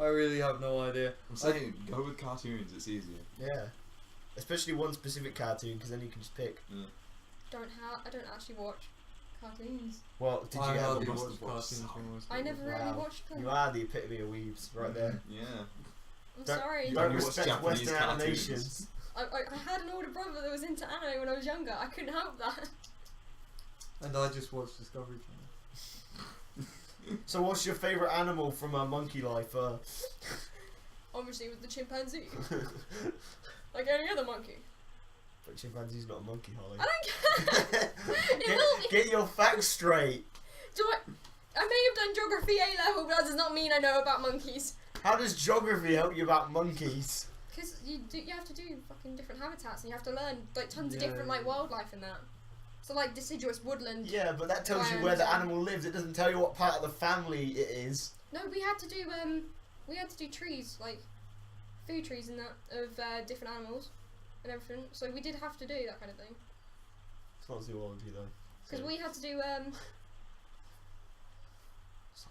I really have no idea. I'm saying, go with cartoons, it's easier. Yeah. Especially one specific cartoon, because then you can just pick. Yeah. I don't actually watch cartoons. Well, did you I ever hardly must watch have watched cartoons some. when I was I never really Wow. watched them. You are the epitome of weebs, right there. Yeah. I'm Don't- sorry. You Don't only watch respect Japanese Western cartoons. animations. I had an older brother that was into anime when I was younger. I couldn't help that. And I just watched Discovery Channel. So what's your favourite animal from Monkey Life? Obviously, with the chimpanzee, like any other monkey. But chimpanzee's not a monkey, Holly. I don't care. It will be. Get your facts straight. I may have done geography A level, but that does not mean I know about monkeys. How does geography help you about monkeys? Because you have to do fucking different habitats, and you have to learn like tons of Yeah. different like wildlife in that. So like deciduous woodland. Yeah, but that tells you Biomes where the and- animal lives. It doesn't tell you what part of the family it is. No, we had to do trees, like food trees and that of different animals and everything. So we did have to do that kind of thing. It's not zoology though. Because we had to do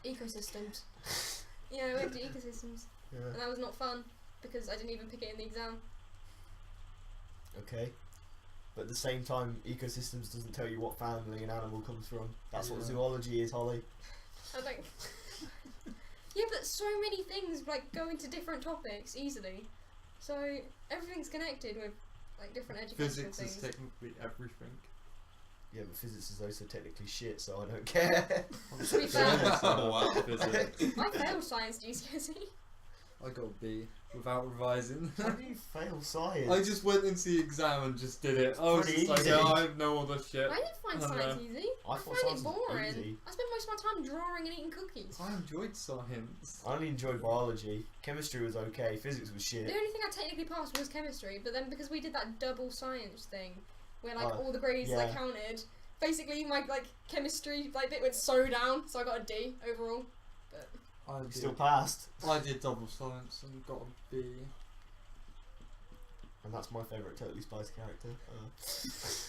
ecosystems. Yeah, we had to do ecosystems, Yeah. and that was not fun because I didn't even pick it in the exam. Okay. But at the same time, ecosystems doesn't tell you what family an animal comes from. That's what Yeah. zoology is, Holly. I think. Yeah, but so many things like go into different topics easily, so everything's connected with like different educational Physics things. is technically everything. Yeah, but physics is also technically shit, so I don't care. To be fair, Oh, wow. Physics. I failed science GCSE. I got a B without revising. How do you fail science? I just went into the exam and just did it. I was Pretty just like, easy. yeah, I have no other shit. I didn't find Oh, science no. easy. I I thought find science it was boring. easy. I spend most of my time drawing and eating cookies. I enjoyed science. I only enjoyed biology. Chemistry was okay. Physics was shit. The only thing I technically passed was chemistry, but then because we did that double science thing, where like Oh, all the grades yeah. like counted, basically my like chemistry like bit went so down, so I got a D overall. But I You did, still passed. I did double science and got a B. And that's my favourite Totally Spice character.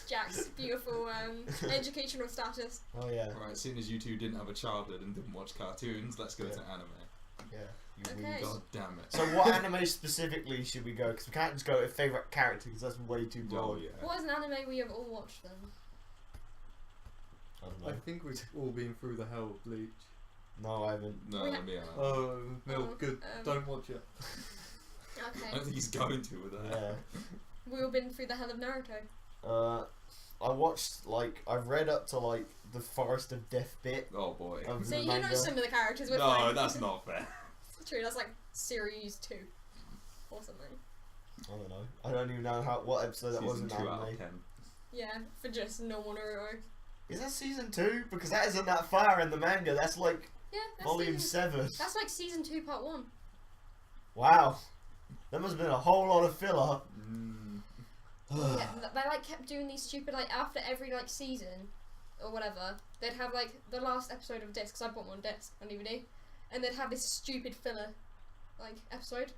Jack's beautiful educational status. Oh yeah. Alright, seeing as you two didn't have a childhood and didn't watch cartoons, let's go Yeah. to anime. Yeah. You Okay. weebs. God damn it. So what anime specifically should we go? Because we can't just go with favourite character because that's way too Oh, broad. yeah. What is an anime we have all watched then? I don't I know. think we've all been through the hell of Bleach. No, I haven't. No, We ha- yeah. Oh, Mil, Oh, good. Don't watch it. I Okay. don't think he's going to with that. Yeah. We've all been through the hell of Naruto. I watched I've read up to like the Forest of Death bit Oh boy. of So the you know manga. some of the characters. We're No, fine. that's not fair. True. That's like series 2 or something. I don't know. I don't even know what episode that was Season in 2 out anime. of 10. Yeah, for just normal Naruto. Is that season 2? Because that isn't that far in the manga. That's like Yeah, that's volume season, 7. That's like season 2, part 1. Wow. There must have been a whole lot of filler. Yeah, they like kept doing these stupid like after every like season or whatever. They'd have like the last episode of disc because I bought one disc on DVD, and they'd have this stupid filler like episode.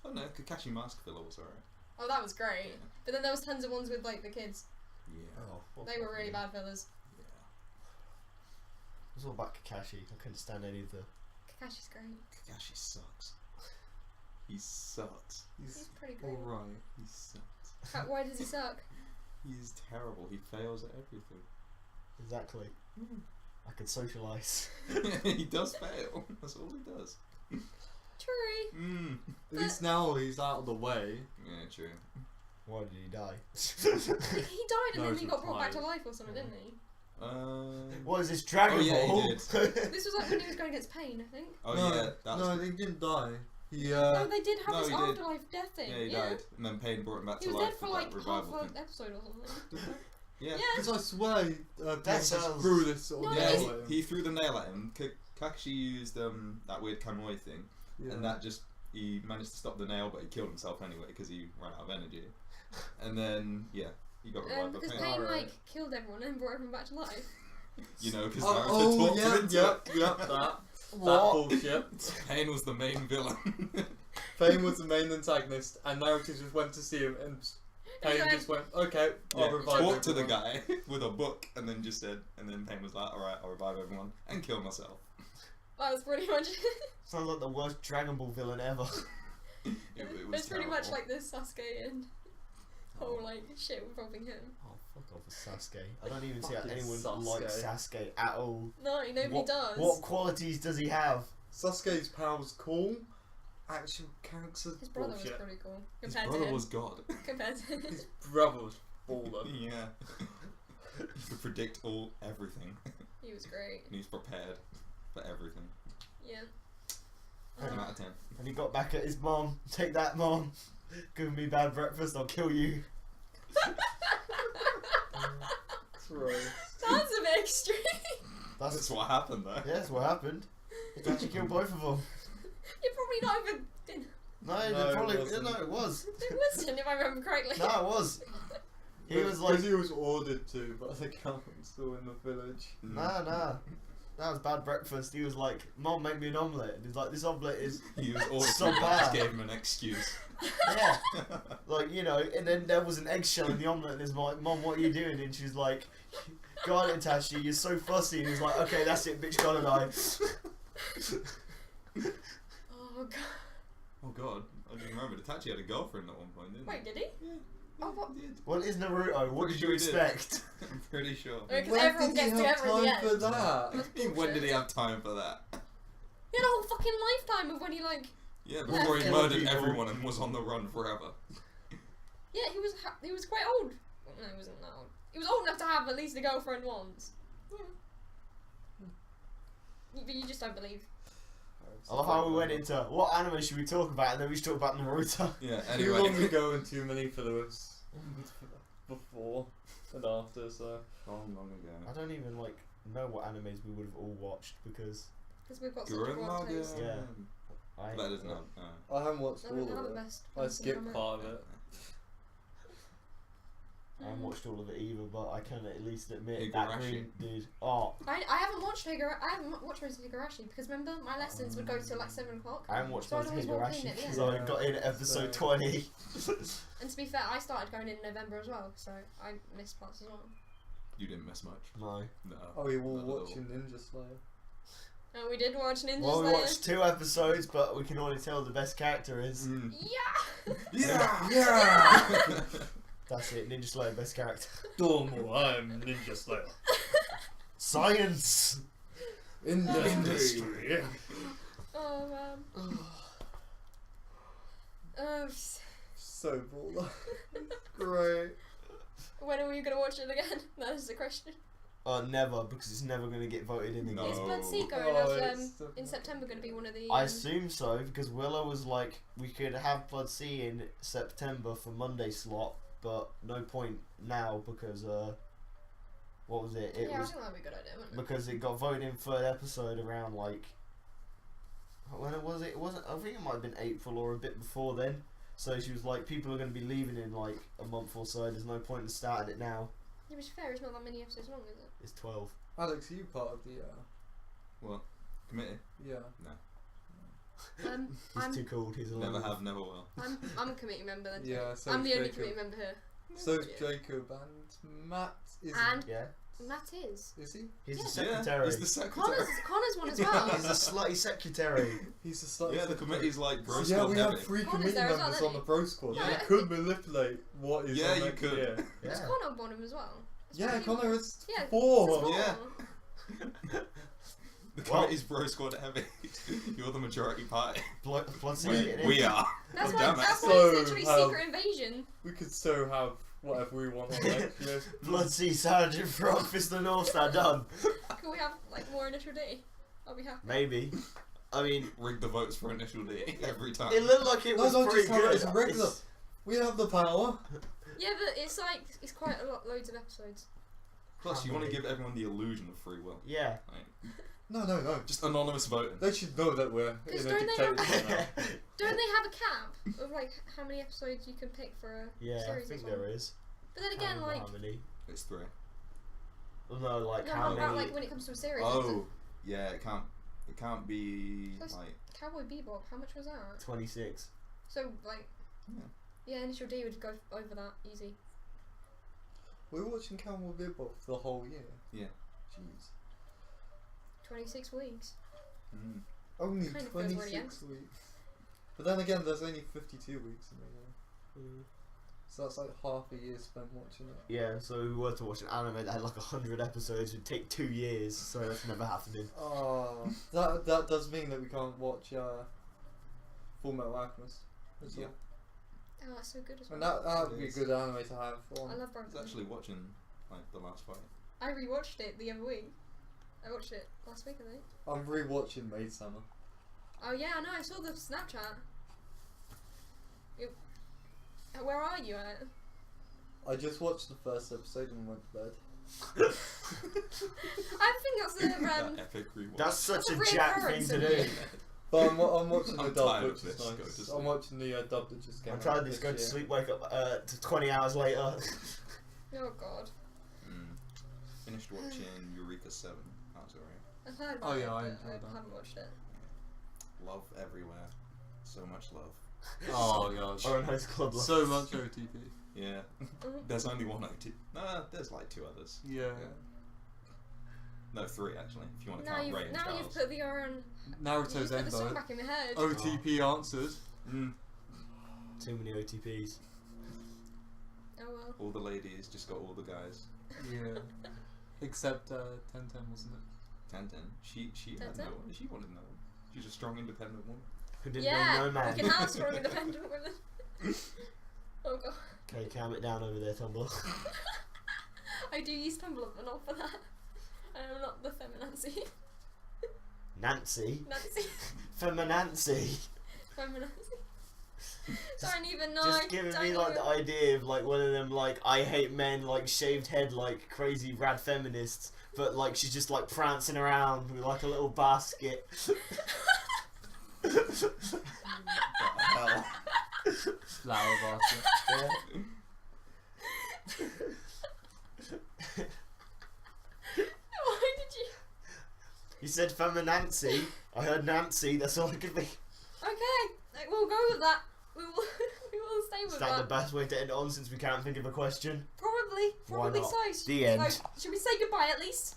Oh no, Kakashi Mask filler was alright. Oh, that was great. Yeah. But then there was tons of ones with like the kids. Yeah. Oh, They were really bad fillers. Yeah. It was all about Kakashi. I couldn't stand any of the. Kakashi's great. Kakashi sucks. He sucks. He's pretty great. alright. He sucks. Why does he suck? He's terrible. He fails at everything. Exactly. I could socialise. He does fail. That's all he does. True. Mm. At least now he's out of the way. Yeah, true. Why did he die? He died and No, then he he's got brought back to retired. life or something, didn't he? What is this, Dragon Oh, yeah, he Ball? did. This was like when he was going against Pain, I think. Oh no, yeah, that's no, he didn't die. He No, they did have no, this he did. afterlife death thing. yeah, he died, and then Pain brought him back He to was life dead for with like that half revival an thing. episode or something. Yeah. Yeah. Because I swear he That just sounds- threw this sort of No, Yeah, he's- nail at him. he threw the nail at him. Kakashi used that weird Kamui thing, Yeah. and that just he managed to stop the nail, but he killed himself anyway because he ran out of energy. And then yeah, he got revived by Because Pain. Pain Alright. like killed everyone and brought everyone back to life. You know, because Oh, Naruto talked yeah, him into yep, that What? bullshit. it. Pain was the main villain. Pain was the main antagonist, and Naruto just went to see him and Pain just went, okay, I'll Yeah, revive walked to the everyone. guy with a book and then just said, and then Pain was like, alright, I'll revive everyone and kill myself. That was pretty much. Sounds like the worst Dragon Ball villain ever. It It's pretty much terrible. like this Sasuke and whole like shit involving him. Oh, fuck off with Sasuke. I don't even see how Fucking anyone Sasuke. likes Sasuke at all. No, nobody does. What qualities does he have? Sasuke's power was cool. Actual character His brother was bullshit. pretty cool His compared to brother him. was God. Compared to him. His brother was baller. Yeah. He could predict everything. He was great. And he's prepared for everything. Yeah. 10 out of 10. And he got back at his mom. Take that, mom. Giving me bad breakfast, I'll kill you. Christ. That's a bit extreme. That's what happened though. Yeah, that's what happened. He actually killed both of them. You're probably not even. No, No, they it probably. wasn't. No, it was. It wasn't, if I remember correctly. No, it was. He was like, Because he was ordered to, but the council in the village. nah. That was bad breakfast. He was like, Mom, make me an omelette. And he's like, this omelette is, He was ordered So to, but bad. just gave him an excuse. yeah. Like, you know, and then there was an eggshell in the omelette and he's like, Mom, what are you doing? And she's like, God, Itachi, you're so fussy. And he's like, okay, that's it, bitch, gotta die. Oh god. Oh god, I didn't remember. Itachi had a girlfriend at one point, didn't Wait, did he? he? Yeah. Oh, what? He did. What is Naruto? What Pretty did sure you he did. expect? I'm pretty sure. Because When everyone did he gets have together in the time for end. that? That's When did bullshit. he have time for that? He had a whole fucking lifetime of when he like. Yeah, before he Kill murdered people. everyone and was on the run forever. Yeah, he was quite old. No, he wasn't that old. He was old enough to have at least a girlfriend once. But you just don't believe. I love how we went into what anime should we talk about, and then we should talk about Naruto. Yeah, Too long anyway. ago and too many followers before and after, so. Long I ago. don't even like know what animes we would have all watched because Because we've got such a Gurren broad Lagann. taste. Yeah. I That is not. I haven't watched No, all they're of the it. best I ones in skipped America. part of it. I haven't watched all of it either, but I can at least admit Higurashi. that green dude. Oh, I haven't watched I haven't watched most of Higurashi because remember my lessons would go till like 7 o'clock. I haven't watched So I'd most of always walk in Higurashi at the because end. I got in at episode So- 20. And to be fair, I started going in November as well, so I missed parts as well. You didn't miss much. No. No. Oh, you were Not at all. watching Ninja Slayer. And we did watch Ninja Well, we Slayer. watched 2 episodes, but we can only tell the best character is. Mm. Yeah. Yeah! Yeah! That's it, Ninja Slayer, best character. Domo, I'm Ninja Slayer. Science! Industry. Oh man. Oh, So baller. Great. when are we gonna watch it again? That is the question. Never, because it's never going to get voted in again. No. Is Blood Seeker Oh, in, it's the- in September going to be one of the? I assume so, because Willow was like, we could have Blood Sea in September for Monday slot, but no point now because, what was it? It yeah, I was think that'd be a good idea, wouldn't it? because it got voted in 3rd episode around like, when it was, it wasn't, I think it might have been April or a bit before then. So she was like, people are going to be leaving in like a month or so, there's no point in starting it now. Yeah, but to be fair, it's not that many episodes long, is it? It's 12. Alex, are you part of the, What? Committee? yeah. He's I'm too cold, he's a Never little- have, never will. I'm a committee member then. Yeah, so I'm the only Jacob. committee member here. So Yeah. Jacob and Matt is And Yeah, Matt is. he? he's Yeah. the secretary. Yeah, he's the secretary. Connor's one as well. He's a slutty secretary. He's a slut. Yeah, the committee's like bro Yeah, squad we heavy. have 3 Connor's committee there as well, members isn't on he? the pro squad. Yeah. We could manipulate what is Yeah, on you next could. year. Was Yeah. Connor on him as well? That's Yeah, what he Connor was. is Yeah, 4. it's Yeah. four. The Well- committee's bro squad heavy. You're the majority party. Blood Sea getting in. We are. That's Oh, why. damn it. That's why So, it's literally how- secret invasion. We could so have whatever we want on next year. Blood Sea Sergeant Frog, Fist of the North Star done. Can we have like more initial D? I'll be happy. Maybe. I mean, Rig the votes for initial D every time. it looked like it No, was no, pretty just have it good. as a regular. It's- We have the power. Yeah, but it's like it's quite a lot, loads of episodes. Plus, you want to give everyone the illusion of free will. Yeah. Like, No. just anonymous voting. They should know that we're in a 'Cause don't they have- dictatorship now. Don't they have a cap of like how many episodes you can pick for a Yeah, I series? think or something? there is. But then Can't again, remember like how many. It's 3. Well, no, like no, how not about many. like when it comes to a series. Oh, yeah. It can't be Plus- like. Cowboy Bebop. How much was that? 26. So like, Yeah, initial D would go over that easy. We were watching Cowboy Bebop for the whole year. Yeah. Jeez. 26 weeks. Mm. Only Kind of feels really 26 weeks. But then again, there's only 52 weeks in a year. So that's like half a year spent watching it. Yeah, so we were to watch an anime that had like 100 episodes. It would take 2 years, so that's never happening. Oh, that does mean that we can't watch Full Metal Alchemist. As well. Oh, that's so good as well. And that would be a It good anime to have on. I love I was Brooklyn. actually watching like the last fight. I rewatched it the other week. I watched it last week, I think. I'm rewatching Maid Summer. Oh yeah, I know. I saw the Snapchat. Where are you at? I just watched the first episode and went to bed. I think that's the That epic rewatch. That's such That's a a Jack thing reoccurrence to in do. it. But I'm watching the I'm dub, tired which of is this. Go to nice. sleep. I'm watching the dub that just came I'm out trying to go to year. sleep, wake up to 20 hours later. Oh god. Finished watching Eureka 7. That was alright. I've heard Oh, about yeah, I it, enjoyed but that. I haven't watched it. Love everywhere. So much love. Oh gosh. Or a nice club. So much OTP. Yeah. Mhm. There's only one OT. Nah, there's like 2 others. Yeah. No, 3 actually. If you want to Now count you've Ray and now Charles. you've put the Oran. Naruto's You've put the song Endo. back in my head. OTP answered. Too many OTPs. Oh well. All the ladies just got all the guys. Yeah. Except 1010, wasn't it? 10-10. She had no 10-10? one. She wanted no one. She's a strong, independent woman. Who didn't Yeah, know no man. you can have strong independent women. Oh god. Okay, calm it down over there, Tumblr. I do use Tumblr, but not for that. I am not the feminazi. Nancy. Nancy. Feminancy. Feminazi. Don't even know. Just giving don't me like even- the idea of like one of them like I hate men like shaved head like crazy rad feminists, but like she's just like prancing around with like a little basket. What the hell? Flower basket. Yeah. Why did you? You said feminancy. I heard Nancy. That's all it could be. Okay, we'll go with that. We will. We will stay with Is that the that. best way to end it on since we can't think of a question? Probably. Why Probably not? so. The end. So, should we say goodbye at least?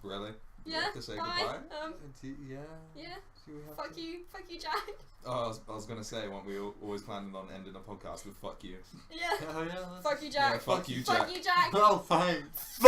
Really? You Yeah. have to say Bye. goodbye? Yeah. Yeah. Do we have Fuck to? you. Fuck you, Jack. Oh, I was gonna say, weren't we always planning on ending a podcast with fuck you? Yeah. Oh yeah. Fuck you, Yeah, Jack. fuck you, Jack. Fuck you, Jack. Oh, thanks.